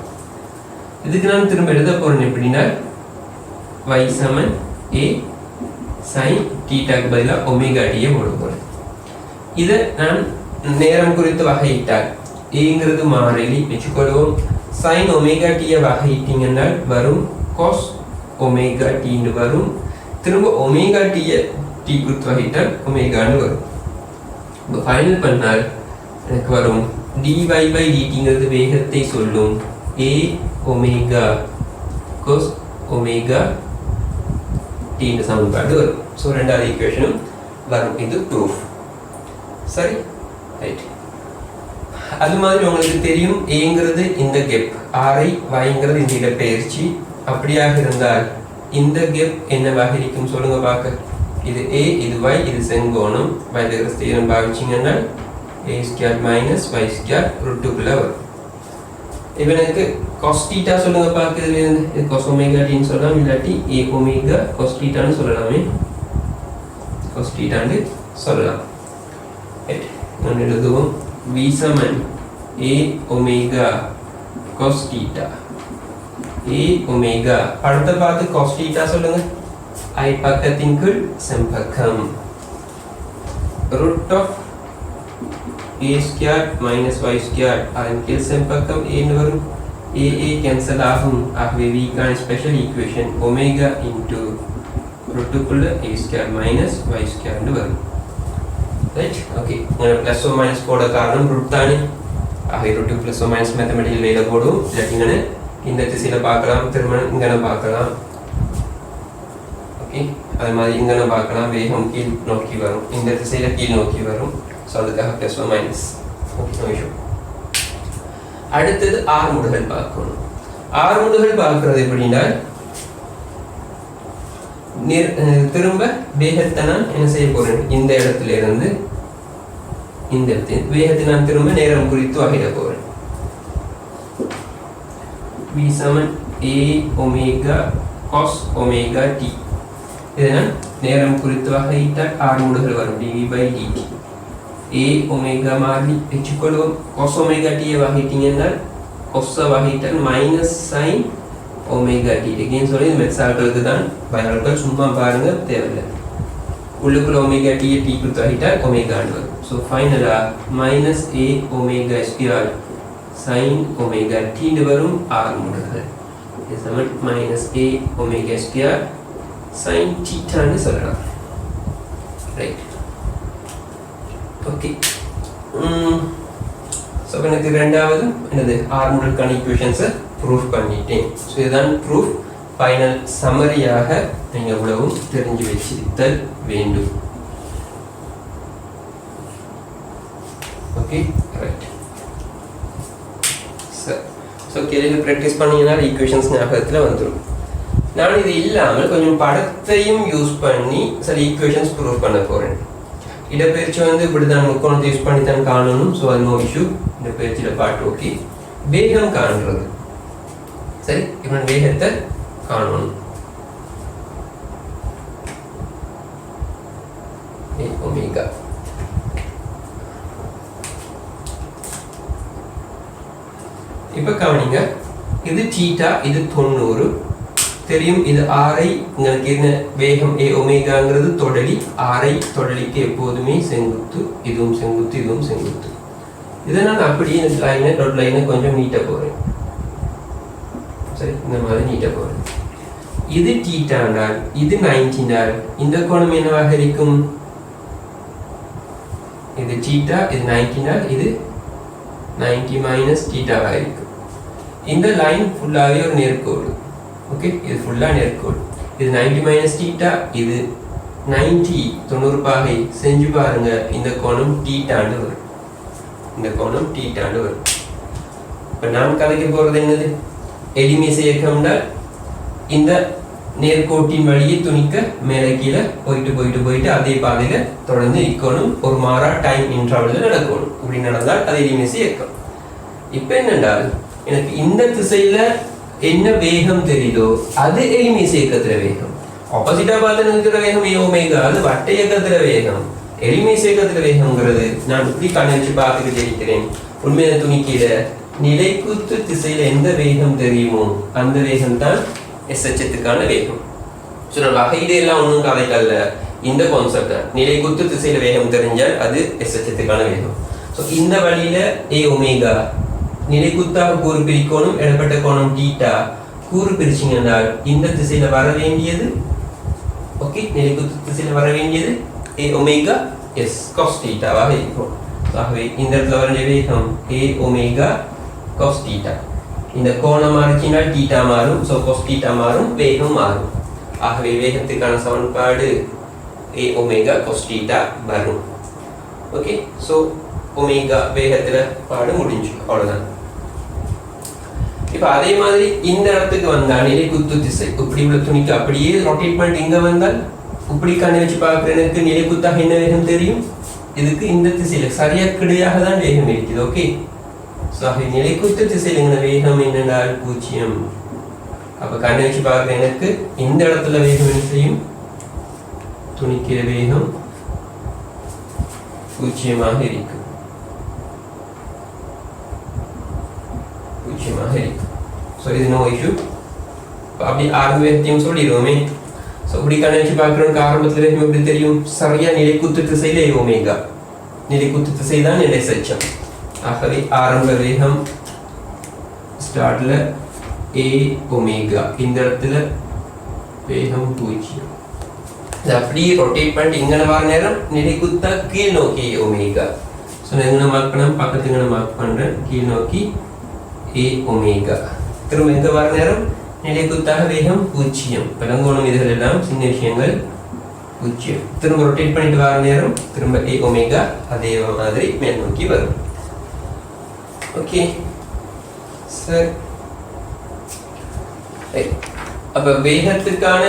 இதுக்கு நான் திரும்ப எழுத போறேன் எப்படின்னா y சமன் a sin தீட்டாக்கு பதிலாக ஒமேகா டியை போட போறேன். இதை நான் நேரம் குறித்து வகையிட்டால் ஏங்கிறது மாறிலி வச்சுக்கொள்வோம். sin ஒமேகா டியை வகையிட்டீங்கன்னா வரும் cos ஒமேகா டின்னு வரும். திரும்ப ஒமேகா டியை டி குறித்து வகையிட்டால் ஒமேகான்னு வரும். இப்போ ஃபைனல் பண்ணால் எனக்கு வரும் dy by dtங்கிறது வேகத்தை சொல்லும். a omega cos omega T சமன்பாடு வரும். ஸோ ரெண்டாவது ஈக்குவேஷனும் வரும். இது ப்ரூஃப். சரி, ரைட். அது மாதிரி உங்களுக்கு தெரியும் ஏங்கிறது இந்த கெப், ஆரை வைங்கிறது இந்த இடப்பெயர்ச்சி. அப்படியாக இருந்தால் இந்த கெப் என்னவாக இருக்கும் சொல்லுங்க பார்க்க. இது a, இது y, இது செங்கோணம். வைதகரஸ் தியரம் பாவிச்சிங்கன்னா a square minus y square ரூட்டுக்குள்ள வரும். இவனுக்கு cos theta சொல்லுங்க பார்க்க. இது cos omega t ன்னு சொல்லலாம், இல்லாட்டி a omega cos theta ன்னு சொல்லலாமே. cos theta ன்னு சொல்லலாம். ரைட், நான் எழுதுவோம் v சமன் a omega cos theta. a omega படத்தை பார்த்து cos theta சொல்லுங்க. I பக்கத்தின் கீழ் செம்பக்கம். root of a square minus y square அதன் LCM பக்கம் a ன்னு வரும். a cancel ஆகும். ஆகவே v க்கான special equation omega into root குள்ள a square minus y square ன்னு வரும். Right, okay. Plus or minus போட காரணம் ரூட் தானே. ஆகவே root plus or minus mathematical வேலை போடும். இல்லாட்டிங்கன்னு இந்த திசையில் பார்க்கலாம், திரும்ப இங்கே பார்க்கலாம். ஓகே, அது மாதிரி இங்கே பார்க்கலாம். வேகம் கீழ் நோக்கி வரும், இந்த திசையில் கீழ் நோக்கி வரும். ஸோ அதுக்காக plus or minus. Okay, no issue. அடுத்தது ஆர்முடுகள் பார்க்கணும். ஆர்முடுகள் பார்க்கறது எப்படின்னா, திரும்ப வேகத்தை நான் என்ன செய்ய போறேன், இந்த இடத்துல இருந்து இந்த இடத்துல வேகத்தை நான் திரும்ப நேரம் குறித்து வகையிட போறேன். v சமன் a omega cos omega t. இதை நான் நேரம் குறித்து வகையிட்டால் ஆர்முடுகள் வரும். dv/dt a ஒமேகா மாறி வச்சுக்கொள்வோம். cos ஒமேகா t வகையிட்டீங்கன்னா cos வகையிட்டால் minus sin omega t. again சொல்லி மெட்ஸாக்களுக்கு தான், பயாக்கள் சும்மா பாருங்க, தேவையில்லை. உள்ளுக்குள்ள ஒமேகா t t கொடுத்து வகையிட்டால் ஒமேகான்னு வரும். ஸோ ஃபைனலாக minus a omega square sin omega t வரும் ஆர்முடுகள். இது சமன் minus a omega square sin தீட்டான்னு சொல்லலாம். Right, okay. ஸோ எனக்கு ரெண்டாவது என்னது ஆர்முடுக்கான ஈக்குவேஷன்ஸை ப்ரூஃப் பண்ணிட்டேன். ஸோ இதுதான் ப்ரூஃப். ஃபைனல் சம்மரியாக நீங்கள் இவ்வளவும் தெரிஞ்சு வச்சிருத்தல் வேண்டும். Okay, right. ஸோ கேள்வியில் ப்ராக்டிஸ் பண்ணிங்கன்னா ஈக்குவேஷன்ஸ் ஞாபகத்தில் வந்துடும். நான் இது இல்லாமல் கொஞ்சம் படத்தையும் யூஸ் பண்ணி சில ஈக்குவேஷன்ஸ் ப்ரூவ் பண்ண போகிறேன். இடப்பெயர்ச்சி வந்து இப்படி தான் முக்கோணத்தை யூஸ் பண்ணி தான் காணணும். ஸோ அது நோ இஷ்யூ. இடப்பெயர்ச்சியில் பாட்டு ஓகே. வேகம் காண்றது சரி, இப்போ வேகத்தை காணணும். ஒமேகா இப்போ கவனிங்க, இது தீட்டா, இது 90 தெரியும். இது ஆரை உங்களுக்கு என்ன வேகம் a ஒமேகாங்கிறது தொடலி. ஆரை தொடலிக்கு எப்போதுமே செங்குத்து, இதுவும் செங்குத்து, இதுவும் செங்குத்து. இதை நான் அப்படியே இந்த லைனை டாட் லைனை கொஞ்சம் நீட்ட போறேன். சரி, இந்த மாதிரி நீட்ட போறேன். இது தீட்டாண்டால், இது 90 இந்த கோணம் என்னவாக இருக்கும்? இது தீட்டா, இது 90 இது 90 மைனஸ் தீட்டாவாக இருக்கும். இந்த லைன் ஃபுல்லாகவே ஒரு நேர்கோடு. ஓகே, இது ஃபுல்லாக நேர்கோடு. இது 90 மைனஸ் தீட்டா, இது 90 பாகை செஞ்சு பாருங்க. இந்த கோணம் தீட்டாண்டு வரும். இந்த கோணம் தீட்டாண்டு வரும். இப்போ நான் கலைக்க போகிறது என்னது? எளிமைசை இயக்கம்னா இந்த நேர்கோட்டின் வழியை துணிக்க மேலே கீழே போயிட்டு போயிட்டு போயிட்டு அதே பாதையில் தொடர்ந்து நிற்கணும். ஒரு மாறா டைம் இன்டர்வலில் நடக்கணும். இப்படி நடந்தால் அது எளிமைசை இயக்கம். இப்போ என்னென்றால், எனக்கு இந்த திசையில் என்ன வேகம் தெரியுதோ அது எளிமைசை இயக்கத்தில் வேகம். ஆப்போசிட்டாக பார்த்து நிற்கிற வேகம் a ஒமேகா, அது வட்ட இயக்கத்தில் வேகம். எளிமைசை இயக்கத்தில் வேகம்ங்கிறது நான் இப்படி கண்ணை வச்சு பார்த்துக்கிட்டு இருக்கிறேன். உண்மையான துணிக்கீழ நிலைக்குத்து திசையில எந்த வேகம் தெரியுமோ அந்த வேகம் தான் எஸ்ஹெச்எத்துக்கான வேகம். ஸோ நான் வகையிலே எல்லாம் ஒன்றும் கதைக்கல்ல, இந்த கான்செப்ட் நிலைக்குத்து திசையில வேகம் தெரிஞ்சால் அது எஸ்ஹெச்எத்துக்கான வேகம். ஸோ இந்த வழியில a ஒமேகா நிலைக்குத்தாக கூறு பிரிக்கணும். இடப்பட்ட கோணம் தீட்டா. கூறு பிரிச்சிங்கன்னால் இந்த திசையில வர வேண்டியது ஓகே, நிலைக்குத்து திசையில வர வேண்டியது a ஒமேகா எஸ் காஸ் தீட்டாவாக இருக்கும். ஆகவே இந்த இடத்துல வர வேகம் a ஒமேகா cos theta. இந்த கோணம் மாறிச்சினால் தீட்டா மாறும். ஸோ cos theta மாறும், வேகம் மாறும். ஆகவே வேகத்துக்கான சமன்பாடு a ஒமேகா cos theta வரும். ஓகே, ஸோ ஒமேகா வேகத்தில் பாடு முடிஞ்சு, அவ்வளோதான். இப்போ அதே மாதிரி இந்த இடத்துக்கு வந்தால் நிலைக்குத்து திசை இப்படி உள்ள துணிக்கு அப்படியே ரொட்டேட் பண்ணிட்டு இங்கே வந்தால் இப்படி கண்ணை வச்சு பார்க்குறதுக்கு நிலைக்குத்தாக என்ன வேகம் தெரியும்? இதுக்கு இந்த திசையில் சரியாக கிடையாக தான் வேகம் இருக்குது. ஓகே, ஸோ நிலைக்குத்து திசையில் வேகம் என்னென்றால் 0. அப்போ கண்ணை வச்சு பார்க்குற எனக்கு இந்த இடத்துல வேகம் என்ன செய்யும்? துணிக்கிற வேகம் 0 இருக்கும். 0 இருக்கும். ஸோ இது நோ இஷ்யூ. அப்படி ஆரம்ப வேகத்தையும் சொல்லிடுவோமே. ஸோ இப்படி கணக்கு பார்க்குறோம். ஆரம்பத்தில் எப்படி தெரியும், சரியாக நிலைக்குத்து திசையில் ஏ ஒமேகா, நிலைக்குத்து திசை தான் நிலை சச்சம். ஆகவே ஆரம்ப வேகம் ஸ்டார்ட்ல ஏ ஒமேகா, இந்த இடத்துல வேகம் 0. அப்படியே ரொட்டேட் பண்ணிட்டு இங்கே வர நேரம் நிலைக்குத்தா கீழ் நோக்கி ஏ ஒமேகா. ஸோ நான் எங்கே மார்க் பண்ண பக்கத்து இங்கே மார்க் பண்ணுறேன், கீழ் நோக்கி ஏ ஒமேகா. திரும்ப எங்கே வர நேரம் நிலைக்குத்தாக வேகம் 0. விலங்கோணம் இதுகள் எல்லாம் சின்ன விஷயங்கள் 0. திரும்ப ரொட்டேட் பண்ணிட்டு வர நேரம் திரும்ப ஏ ஒமேகா அதே மாதிரி மேல் நோக்கி வரும். Okay sir. அப்ப வேகத்துக்கான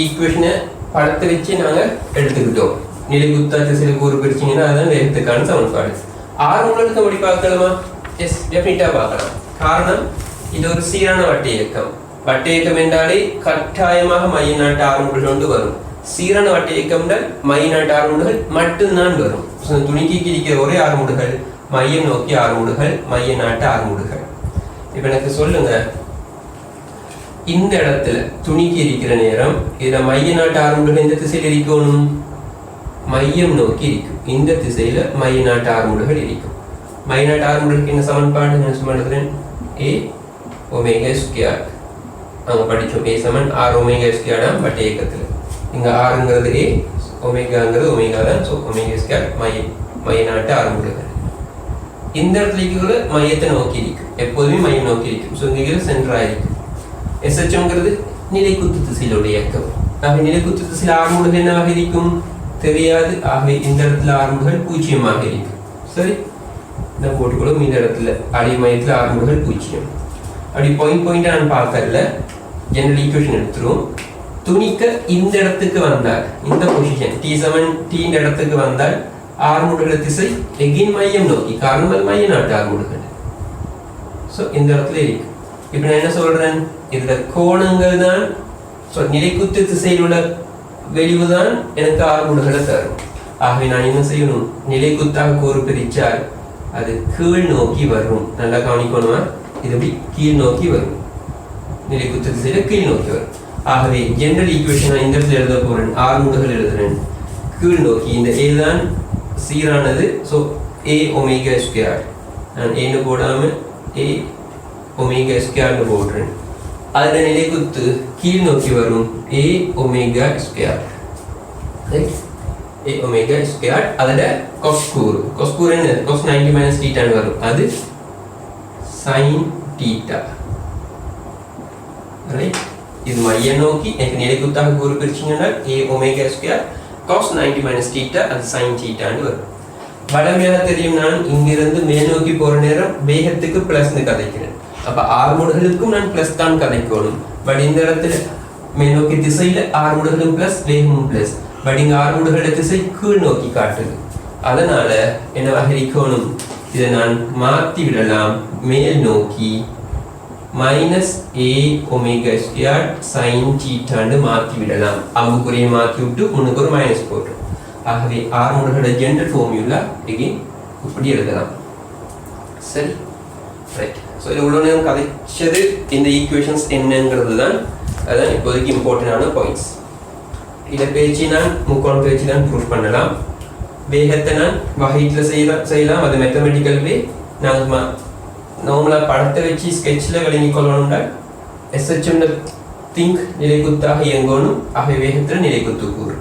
ஈக்குவேஷனை படத்தை வச்சு நாங்க எடுத்துக்கிட்டோம். நிலைக்குத்தா திசையில் கூறு பிரிச்சிங்கன்னா அதுதான் வேகத்துக்கான சமன்பாடு. உங்களுக்கு அப்படி பார்க்கலாமா? எஸ், டெஃபினட்டா பார்க்கலாம். காரணம் இது ஒரு சீரான வட்ட இயக்கம். வட்ட இயக்கம் என்றாலே கட்டாயமாக மைய நாட்டு ஆறுமுடுகள் கொண்டு வரும். சீரான வட்ட இயக்கம் மைய நாட்டு ஆறுமுடுகள் மட்டும்தான் வரும். துணிக்கு இருக்கிற ஒரே ஆறுமுடுகள் மையம் நோக்கி ஆறுமுடுகள், மைய நாட்டு ஆறுமுடுகள். இப்ப எனக்கு சொல்லுங்க, இந்த இடத்துல துணிக்கு இருக்கிற நேரம் இதுல மைய நாட்டு ஆறுமுடுகள் எந்த திசையில் இருக்கணும்? மையம் நோக்கி இருக்கும். இந்த திசையில மைய நாட்டு ஆறுமுடுகள் இருக்கும். மைய நாட்டு ஆறுமுடுகளுக்கு என்ன சமன்பாடு? நான் சொல்றேன், ஏ ஒமேகா ஸ்கொயர். அங்க படிச்சோம், ஏ சமன் ஆர் ஒமேகா ஸ்கொயர் தான் வட்ட இயக்கத்துல. இங்க ஆறுங்கிறது ஏ, ஒமேகாங்கிறது ஒமேகா தான். ஸோ ஒமேகா ஸ்கொயர் மைய நாட்டு ஆறுமுடுகள். இந்த இடத்துல மையத்தை நோக்கி இருக்கும், எப்போதுமே மையம் நோக்கி இருக்கும். ஸோ இங்கே சென்டரா இருக்கும். எஸ்ஹெச்ங்கிறது நிலைக்குத்து திசையிலுடைய இயக்கம். ஆகவே நிலைக்குத்து திசையில் ஆறுமுடுகள் என்னவாக இருக்கும் தெரியாது. ஆகவே இந்த இடத்துல ஆறுமுடுகள் 0 இருக்கும். சரி, இந்த போட்டுக்கொள்ளும். இந்த இடத்துல அடி மையத்தில் ஆறுமுடுகள் 0. அப்படி பாயிண்டா நான் பார்க்கல, ஜெனரல் ஈக்குவேஷன் எடுத்துரும். துணிக்க இந்த இடத்துக்கு வந்தால், இந்த பொசிஷன் T7 T இந்த இடத்துக்கு வந்தால் ஆறுமுடுகள் திசை எகின் மையம் நோக்கி. காரணம் அது மைய நாட்டு ஆறுமுடுகள். ஸோ இந்த இடத்துல இருக்கு. இப்போ நான் என்ன சொல்றேன், இதுல கோணங்கள் தான் நிலைக்குத்து திசையில் உள்ள வெளிவு தான் எனக்கு ஆறுமுடுகளை தரும். ஆகவே நான் என்ன செய்யணும், நிலைக்குத்தாக கூறு பிரிச்சால் அது கீழ் நோக்கி வரும். நல்லா கவனிக்கணுமா, இது எப்படி கீழ் நோக்கி வரும், நிலைக்குத்து திசையில கீழ் நோக்கி வரும். ஆகவே ஜெனரல் ஈக்குவேஷன் நான் இந்த இடத்துல எழுத போறேன், ஆறுமுடுகள் எழுதுறேன் கீழ் நோக்கி. இந்த ஏ தான் சீரானது. ஸோ ஏ ஒமேகா ஸ்கொயர், நான் ஏன்னு போடாம ஏ ஒமேகா ஸ்கொயர்னு போடுறேன். அதில் நிலைக்குத்து கீழ் நோக்கி வரும், ஏ ஒமேகா ஸ்கொயர். ஏ ஒமேகா ஸ்கொயர். அதில் கொஸ்கூறு, கொஸ்கூறு என்ன, கொஸ் 90 மைனஸ் தீட்டான்னு வரும், அது சைன் தீட்டா. ரைட், இது மைய நோக்கி எனக்கு நிலைக்குத்தாக கூறு பிரிச்சிங்கன்னா a omega square cos 90 minus theta, அது சைன் தீட்டான்னு வரும். வடமையாக தெரியும், நான் இங்கிருந்து மேல் நோக்கி போற நேரம் வேகத்துக்கு பிளஸ்னு கதைக்கிறேன். அப்ப ஆறுமுடுகளுக்கும் நான் பிளஸ் தான் கதைக்கணும். பட் இந்த இடத்துல மேல் நோக்கி திசையில ஆறுமுடுகளும் பிளஸ் வேகமும் பிளஸ். பட் இங்க ஆறுமுடுகளோட திசை கீழ் நோக்கி காட்டுது. அதனால என்னவாக இருக்கணும், இதை நான் மாற்றி விடலாம், மேல் நோக்கி minus a omega square sine தீட்டான்னு மாற்றி விடலாம். அம்புக்குறையை மாற்றி விட்டு முன்னுக்கு ஒரு மைனஸ் போட்டு. ஆகவே ஆறுமுடுகளோட ஜெனரல் ஃபார்முலா இப்படி எழுதலாம். சரி, ரைட். ஸோ இது இவ்வளோ நேரம் கதைச்சது இந்த ஈக்குவேஷன்ஸ் என்னங்கிறது தான், அதுதான் இப்போதைக்கு இம்பார்ட்டண்டான பாயிண்ட்ஸ். இதை பேச்சு நான் முக்கோண பேச்சு தான் ப்ரூஃப் பண்ணலாம். வேகத்தை நான் வகையில் செய்யலாம். அது மேத்தமெட்டிக்கல் வே. நாங்கள் நார்மலாக படத்தை வச்சு ஸ்கெட்சில் விளங்கி கொள்ளணும்னா எஸ்ஹெச்எம் திங்க் நிலைக்குத்தாக இயங்கணும். ஆகவே வேகத்தில் நிலைக்குத்து கூறு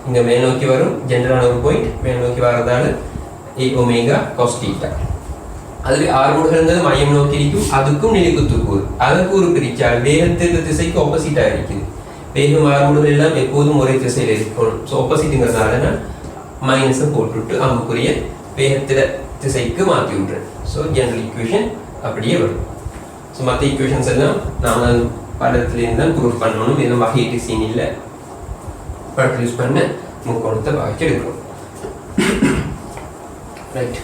இங்கே மேல் நோக்கி வரும். ஜென்ரலான ஒரு பாயிண்ட் மேல் நோக்கி வரதால ஏ ஒமேகா காஸ் தீட்டா. அதில் ஆறுமுடுகள் மையம் நோக்கி இருக்கும், அதுக்கும் நிலைக்குத்து கூறு. அதை கூறு பிரித்தால் வேகத்திற்கு திசைக்கு ஆப்போசிட்டாக இருக்குது. வேகம் ஆறுமுடுகள் எல்லாம் எப்போதும் ஒரே திசையில் இருக்கணும். ஸோ ஆப்போசிட்டுங்கிறதுனால நான் மைனஸை போட்டுவிட்டு அம்புக்குரிய வேகத்தில் திசைக்கு மாற்றி விட்றேன். ஸோ ஜெனரல் ஈக்குவேஷன் அப்படியே வரும். ஸோ மற்ற ஈக்குவேஷன்ஸ் எல்லாம் நாங்கள் படத்துலேருந்து தான் ப்ரூஃப் பண்ணணும். இதெல்லாம் வகையீட்டு சீன் இல்லை, படத்தில் யூஸ் பண்ண முக்கோணத்தை வகைச்சு எடுக்கணும். ரைட்.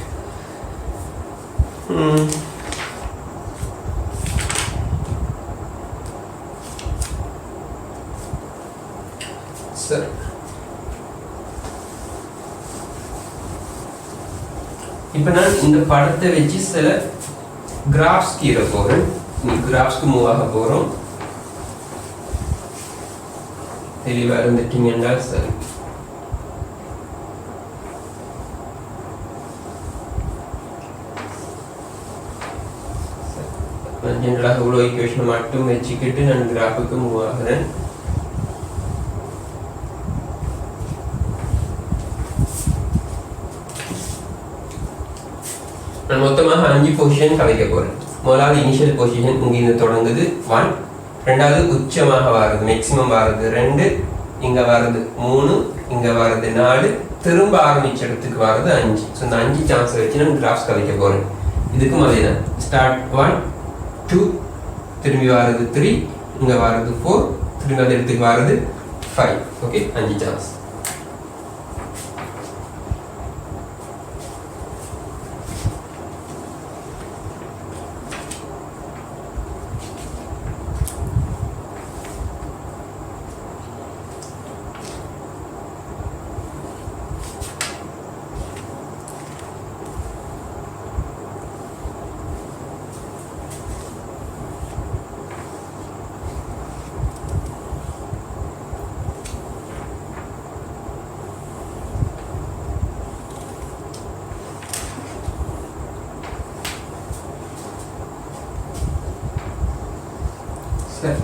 சார், இப்போ நான் இந்த படத்தை வச்சு சில கிராஃப்ஸ் கீழ போகிறேன். கிராஃப்ஸ்க்கு மூவ் ஆக போகிறோம். தெளிவாக இருந்துட்டீங்கன்னா சரி. ஜென்ரலாக இவ்வளோ ஈக்குவேஷனை மட்டும் வச்சுக்கிட்டு நான் கிராஃபுக்கு மூவ் ஆகிறேன். நான் மொத்தமாக 5 பொசிஷன் கலைக்க போகிறேன். முதலாவது இனிஷியல் பொசிஷன் இங்கிருந்து தொடங்குது 1, ரெண்டாவது உச்சமாக வருது மேக்ஸிமம் வருது 2, இங்கே வருது 3, இங்கே வருது 4, திரும்ப ஆரம்பிச்ச இடத்துக்கு வருது 5. ஸோ இந்த 5 சான்ஸை வச்சு நான் கிராஃப்ஸ் கலைக்க போகிறேன். இதுக்கும் அதே தான். ஸ்டார்ட் 1, 2, திரும்பி வருது 3, இங்கே வருது 4, திரும்பி அந்த இடத்துக்கு வருது 5. Okay, 5 chance.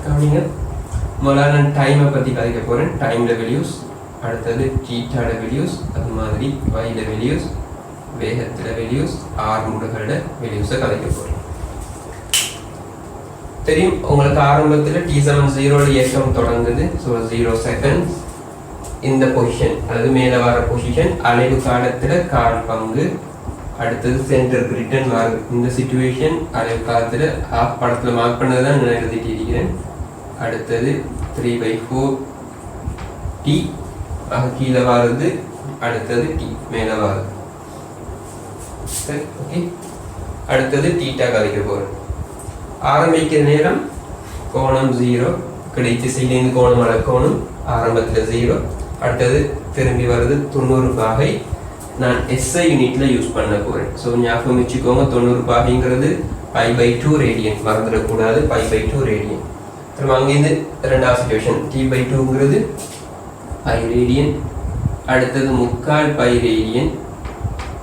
கவனிங்க, முதல்ல நான் டைமை பற்றி கதைக்க போகிறேன். டைமில் வேல்யூஸ், அடுத்தது டீட்டாட வேல்யூஸ், அது மாதிரி வைல வேல்யூஸ், வேகத்தில் வேல்யூஸ், ஆர்முடுகளோட வேல்யூஸை கதைக்க போகிறேன். தெரியும் உங்களுக்கு ஆரம்பத்தில் T7 இயக்கம் தொடங்குது. So 0 seconds. இந்த பொசிஷன் அல்லது மேலே வர பொசிஷன் அலைவு காலத்தில் 1/4 பங்கு. அடுத்தது சென்டருக்கு ரிட்டர்ன் வருது. இந்த சிச்சுவேஷன் அலைவு காலத்தில் ஹாஃப் படத்தில் மார்க் பண்ணது தான் நான் எழுதிட்டு இருக்கிறேன். அடுத்தது 3/4 T கீழே வருது. அடுத்தது T மேலே வருது. சரி, ஓகே. அடுத்தது தீட்டா கதைக்க போகிறேன். ஆரம்பிக்கிற நேரம் கோணம் 0, கிடைத்த சைட்லேருந்து கோணம் அளக்கோணம் ஆரம்பத்தில் 0. அடுத்தது திரும்பி வருது 90 பாகை. நான் SI யூனிட்ல யூஸ் பண்ண போகிறேன். ஸோ ஞாபகம் வச்சுக்கோங்க, 90 பாகைங்கிறது π/2 ரேடியன், மறந்துடக்கூடாது. π/2 ரேடியன். திரும்ப அங்கேருந்து ரெண்டாவது சிச்சுவேஷன் T/2ங்கிறது π ரேடியன். அடுத்தது 3/4 π ரேடியன்.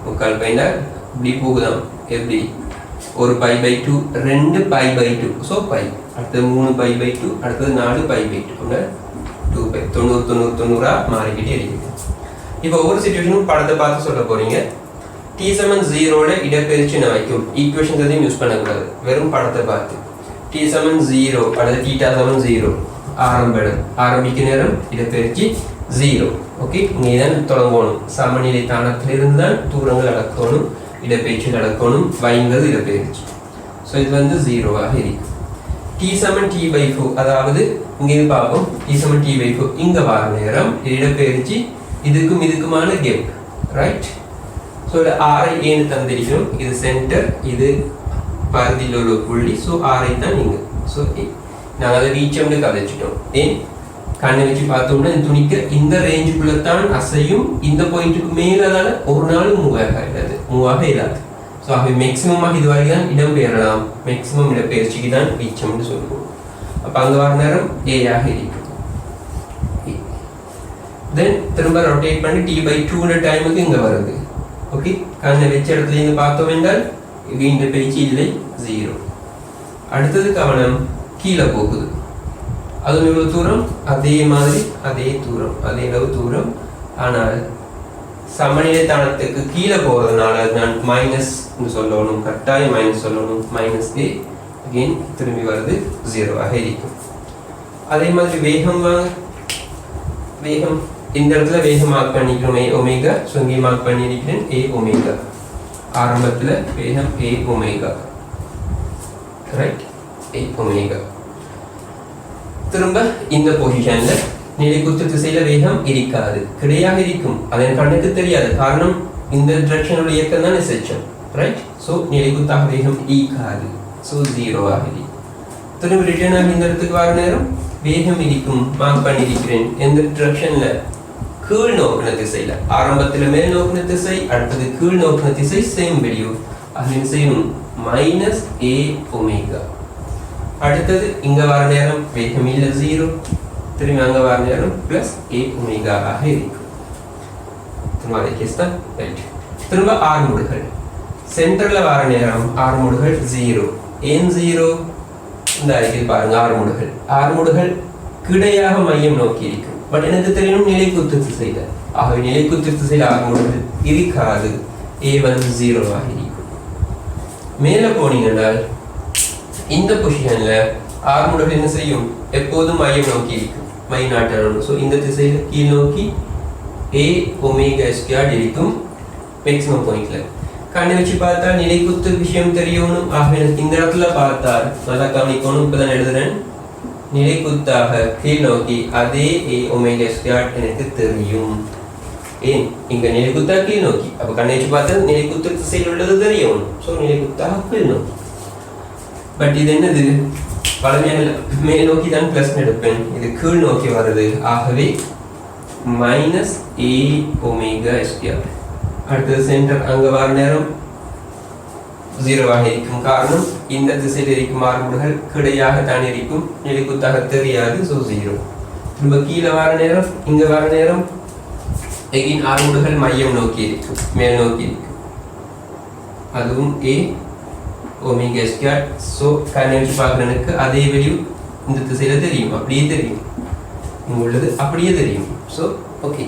3/4 பைனா இப்படி போகுதான். எப்படி? ஒரு π/2, 2 π/2. ஸோ π. அடுத்தது 3 π/2, அடுத்தது 4 π/2. 2π 90 மாறிக்கிட்டே இருக்குது. இப்போ ஒவ்வொரு சிச்சுவேஷனும் படத்தை பார்த்து சொல்ல போறீங்க. T7 இடப்பெயர்ச்சி நான் வைக்கும் ஈக்குவேஷன்ஸ் எதையும் யூஸ் பண்ணக்கூடாது, வெறும் படத்தை பார்த்து. T7 அல்லது θ7 ஆரம்பிக்க நேரம் இடப்பெயர்ச்சி 0. ஓகே, இங்கே தான் தொடங்கணும். சமநிலை தானத்திலிருந்து தான் தூரங்கள் அளக்கணும், இடப்பெயர்ச்சி நடக்கணும். வைங்கிறது இடப்பெயர்ச்சி. ஸோ இது வந்து 0ஆக இருக்கு. T7 T/4, அதாவது இங்கே பார்ப்போம். T7 T/4 இங்கே வர நேரம் இடப்பெயர்ச்சி இதுக்கும் இதுக்குமான கேப், ரைட்? ஸோ ஆரை ஏன்னு தந்திருக்கிறோம். இது சென்டர், இது பரிதியில் உள்ள புள்ளி. ஸோ ஆரை தான் நீங்கள். ஸோ நாங்கள் அதை வீச்சம்னு கதைச்சிட்டோம். ஏன் கண்ணை வச்சு பார்த்தோம்னா இந்த துணிக்கு இந்த ரேஞ்சுக்குள்ள தான் அசையும். இந்த பாயிண்ட்டுக்கு மேலதால ஒரு நாள் மூவாக இல்லாது. ஸோ ஆகவே மேக்சிமமாக இது வரை தான் இடம்பெயரலாம். மேக்சிமம் இடப்பெயர்ச்சிக்கு தான் வீச்சம்னு சொல்லுவோம். அப்போ அங்கே வர நேரம் ஏயாக இருக்கும். தென் திரும்ப ரொட்டேட் பண்ணி T/2 டைமுக்கு இங்கே வருது. ஓகே, கண்ணை வச்ச இடத்துல இருந்து பார்த்தோம் என்றால் இந்த பேச்சு இல்லை, 0. அடுத்தது கவனம், கீழே போகுது. அது எவ்வளவு தூரம்? அதே மாதிரி அதே தூரம், அதே அளவு தூரம். ஆனால் சமநிலை தானத்துக்கு கீழே போகிறதுனால நான் மைனஸ் சொல்லணும், கட்டாயம் மைனஸ் சொல்லணும். -a அகெயின் திரும்பி வருது 0ஆக இருக்கும். அதே மாதிரி வேகம் வாங்க. வேகம் இந்த இடத்துல வேகம் மார்க் பண்ணிக்கிறோம் a ω. ஸோ இங்கே மார்க் பண்ணியிருக்கிறேன் a ω. ஆரம்பத்தில் வேகம் a ω, ரைட்? a ω. திரும்ப இந்த பொசிஷன்ல நிலைக்குத்து திசையில வேகம் இருக்காது, கிடையாக இருக்கும். அதன் கண்ணுக்கு தெரியாது. காரணம் இந்த டிரெக்ஷனோட இயக்கம் தான் SHM, ரைட்? ஸோ நிலைக்குத்தாக வேகம் ஈக்காது. ஸோ 0ஆக இருக்கும். திரும்ப ரிட்டர்ன் ஆகி இந்த இடத்துக்கு வர நேரம் வேகம் இருக்கும், மார்க் பண்ணியிருக்கிறேன். எந்த டிரெக்ஷன்ல? கீழ் நோக்கின திசையில. ஆரம்பத்தில் மேல் நோக்கின திசை, அடுத்தது கீழ் நோக்கின திசை. சேம் வேல்யூ அதில் செய்யணும், -a ω. அடுத்தது இங்க வர நேரம் வேகம் இல்லை, 0. திரும்பி அங்கே வர நேரம் ப்ளஸ் ஏ ஒமேகாவாக இருக்கும். திரும்ப அதே கேஸ் தான். ரைட். திரும்ப ஆர்முடுகள் சென்டரில் வர நேரம் ஆர்முடுகள் 0. ஏன் 0? இந்த அறிக்கையில் பாருங்க. ஆர்முடுகள் கிடையாக மையம் நோக்கி இருக்கும். பட் எனக்கு தெரியணும் நிலைக்குத்து திசையில். ஆகவே நிலைக்குத்து திசையில் ஆர்முடுகள் இருக்காது. ஏ வந்து 0 இருக்கும். மேலே போனீங்கன்னா இந்த பொசிஷனில் ஆர்முடுகள் என்ன செய்யும்? எப்போதும் மையம் நோக்கி இருக்கும். மை நாட்டணும். ஸோ இந்த திசையில் கீழ் நோக்கி ஏ ஒமேகா ஸ்கொயர் இருக்கும் மேக்ஸிமம் பாயிண்ட்ல. கண்ணை வச்சு பார்த்தா நிலைக்குத்து விஷயம் தெரியணும். ஆக எனக்கு இந்த இடத்துல பார்த்தால் நல்லா கவனிக்கணும். இப்போதான் எழுதுறேன். நிலைக்குத்தாக கீழ் நோக்கி அதே ஏ ஒமேகா ஸ்கொயர் எனக்கு தெரியும். ஏன் இங்க நிலைக்குத்தா கீழ் நோக்கி. அப்போ கண்ணை வச்சு பார்த்தா நிலைக்குத்து திசையில் உள்ளது தெரியணும். ஸோ நிலைக்குத்தாக கீழ் நோக்கி. பட் இது என்னது? பழமையான மேல் நோக்கி தான் பிளஸ் எடுப்பேன். இது கீழ் நோக்கி வருது. ஆகவே மைனஸ் ஏ ஒமேகா ஸ்கொயர். அடுத்தது சென்டர் அங்கே வர நேரம் 0 இருக்கும். காரணம் இந்த திசையில் இருக்கும் ஆர்முடுகள் கிடையாக தான் இருக்கும். நிலைக்குத்தாக தெரியாது. ஸோ 0. திரும்ப கீழே வர நேரம் இங்கே வர நேரம் எகின் ஆர்முடுகள் மையம் நோக்கி இருக்கும். மேல் நோக்கி இருக்கும். அதுவும் ஏ ஒமேகா ஸ்கொயர். ஸோ கண்ணை வச்சு பார்க்குறனுக்கு அதே வேல்யூ இந்த திசையில் தெரியும். அப்படியே தெரியும். இங்கே உள்ளது அப்படியே தெரியும். So okay.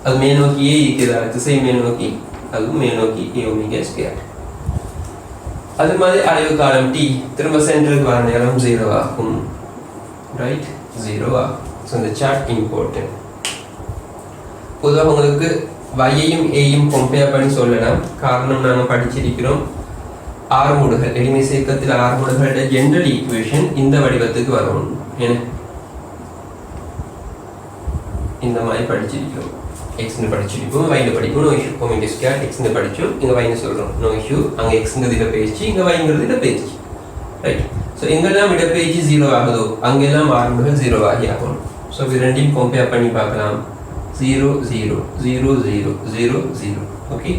அது மேல் நோக்கியே இருக்கிறதா? திசை மேல் நோக்கி. அதுவும் மேல் நோக்கி ஏ ஒமேகா ஸ்கொயர். அது மாதிரி அலைவு காலம் டி. திரும்ப சென்டருக்கு வர நேரம் 0 ஆகும். ரைட். 0 ஆகும். ஸோ இந்த சார்ட் இம்பார்ட்டன்ட். பொதுவாக உங்களுக்கு வையையும் ஏயும் கம்பேர் பண்ணி சொல்லலாம். காரணம் நாங்கள் படிச்சிருக்கிறோம். ஆர்முடுகள் எளிமை சேர்க்கத்தில் ஆர்முடுகளோட ஜெனரல் ஈக்குவேஷன் இந்த வடிவத்துக்கு வரணும். ஏன்னா இந்த மாதிரி படிச்சிருக்கோம். எக்ஸ்னு படிச்சிருக்கோம், வைன்னு படிக்கும். No issue. ஒமேகா ஸ்கொயர் எக்ஸ்னு படிச்சோம். இங்கே வைன்னு சொல்கிறோம். No issue. அங்கே எக்ஸுங்கிறது இடப்பெயர்ச்சி, இங்கே வைங்கிறது இடப்பெயர்ச்சி. ரைட். ஸோ எங்கெல்லாம் இடப்பெயர்ச்சி 0 ஆகுதோ அங்கெல்லாம் ஆர்முடுகள் 0 ஆகி ஆகணும். ஸோ இது ரெண்டையும் கம்பேர் பண்ணி பார்க்கலாம். 0 0 0 0 0 0. ஓகே.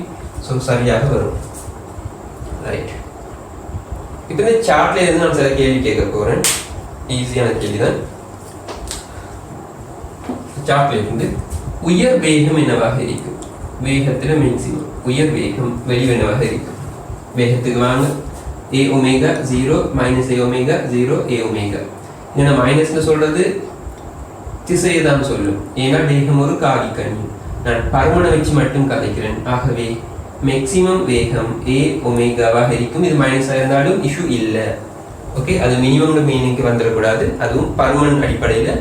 ஸோ சரியாக வரும். ரைட். இப்போ இந்த சார்ட்ல இருந்து நான் சில கேள்வி கேட்க போறேன். ஈஸியான கேள்வி தான். சார்ட்ல இருந்து உயர் வேகம் என்னவாக இருக்கும்? வேகத்துல மேக்ஸிமம் உயர் வேகம் வெளியே என்னவாக இருக்கும்? வேகத்துக்கு வாங்க. ஏ omega 0 minus a omega 0 A omega. ஏன்னா மைனஸ்னு சொல்றது திசையை தான் சொல்லும். ஏன்னா வேகம் ஒரு காகி கணி. நான் பருமனை வச்சு மட்டும் கதைக்கிறேன். ஆகவே மேக்ஸிமம் வேகம் ஏ ஒமேகாவாக இருக்கும். இது மைனஸாக இருந்தாலும் இஷ்யூ இல்லை. ஓகே. அது மினிமம் மீனிங்க்கு வந்துடக்கூடாது. அதுவும் பர்மனன்ட் அடிப்படையில்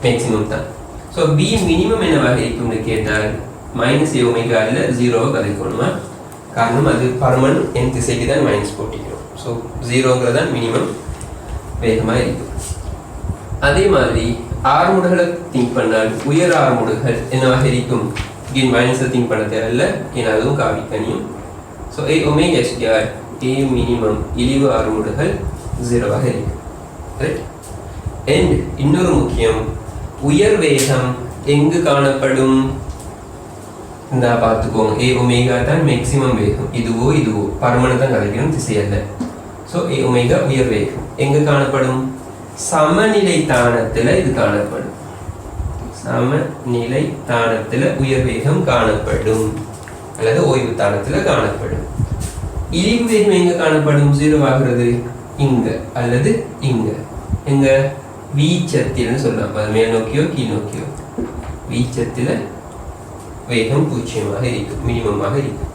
மேக்ஸிமம் தான். ஸோ பி மினிமம் என்னவாக இருக்கும்னு கேட்டால் மைனஸ் ஏ ஒமேகா இல்லை 0 கதைக்கணுமா? காரணம் அது பர்மனன்ட் என் திசைக்கு தான் மைனஸ் போட்டிக்கிறோம். ஸோ 0ங்கிறது தான் மினிமம் வேகமாக இருக்கும். அதே மாதிரி ஆர்முடுகளை திங்க் பண்ணால் உயர் ஆர்முடுகள் என்னவாக இருக்கும்? இங்கே மைனஸை திங்க் பண்ண தேவையில்லை. ஏன்னா அதுவும் காவி கனியும். ஸோ ஏ ஒமேகா ஸ்கொயர் ஏ மினிமம் இழிவு ஆர்முடுகள் 0 இருக்கும். ரைட். அண்ட் இன்னொரு முக்கியம், உயர் வேகம் எங்கு காணப்படும்? இந்த பார்த்துக்கோங்க. ஏ ஒமேகா தான் மேக்ஸிமம் வேகம். இதுவோ பர்மனன்ட் தான் கிடைக்கணும், திசையல்ல. ஸோ ஏ ஒமேகா உயர் வேகம் எங்கு காணப்படும்? சமநிலை தானத்தில் இது காணப்படும். சமநிலை தானத்தில் உயர் வேகம் காணப்படும் அல்லது ஓய்வு தானத்தில் காணப்படும். இழிவு வேகம் எங்க காணப்படும்? 0 ஆகிறது இங்க அல்லது இங்க. எங்க? வீச்சத்தில் சொல்லலாம். அது மேல் நோக்கியோ கீழ் நோக்கியோ. வீச்சத்தில் வேகம் 0 இருக்கும், மினிமமாக இருக்கும்.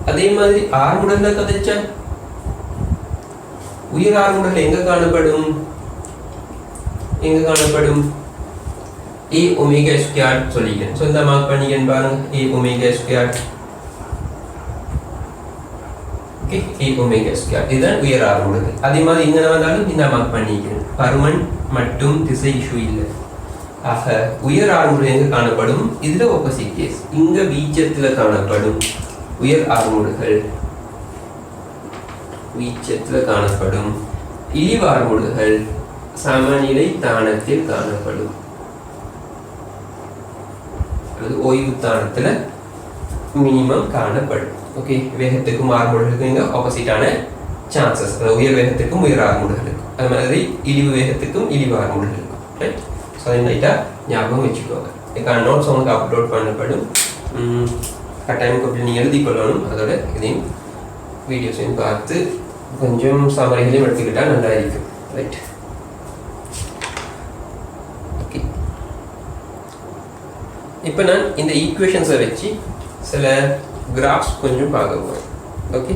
அதே மாதிரி ஆர்முடல்ல கதைச்சா உயர் ஆர்முடல் எங்க காணப்படும்? எங்க காணப்படும்? ஏ ஒமேகா ஸ்கொயர் சொல்லிக்கிறேன். ஸோ இந்த மார்க் பண்ணிக்கிறேன் பாருங்க. ஏ ஒமேகா ஸ்கொயர். ஓகே. ஏ ஒமேகா ஸ்கொயர் இதுதான் உயர் ஆர்முடல். அதே மாதிரி இங்க வந்தாலும் இந்த மார்க் பண்ணிக்கிறேன். பருமன் மட்டும் திசை இஷ்யூ இல்லை. ஆக உயர் ஆர்முடல் எங்க காணப்படும்? இதுல ஆப்போசிட் கேஸ். இங்க வீச்சத்துல காணப்படும் உயர் ஆர்முடுகள் வீச்சத்துல காணப்படும். இழிவு ஆர்முடுகள் சமநிலை தானத்தில் காணப்படும் அல்லது ஓய்வு தானத்துல மினிமம் காணப்படும். ஓகே. வேகத்துக்கும் ஆர்முடுகளுக்கும் இங்க ஆப்போசிட்டான சான்சஸ். உயர் வேகத்துக்கும் உயர் ஆர்முடுகளுக்கும், அது மாதிரி இழிவு வேகத்துக்கும் இழிவு ஆர்முடுகளுக்கும். ரைட். ஸோ அதை லைட்டாக ஞாபகம் வச்சுக்கோங்க. இதுக்கான நோட்ஸ் உங்களுக்கு அப்லோட் பண்ணப்படும். கட்டாயம் அப்படி நீங்கள் எழுதி கொள்ளணும். அதோட இதையும் வீடியோஸையும் பார்த்து கொஞ்சம் சமரிகளையும் எடுத்துக்கிட்டால் நல்லா இருக்கும். Right, okay. இப்போ நான் இந்த ஈக்குவேஷன்ஸை வச்சு சில கிராஃப்ஸ் கொஞ்சம் பார்க்க போகிறேன். ஓகே.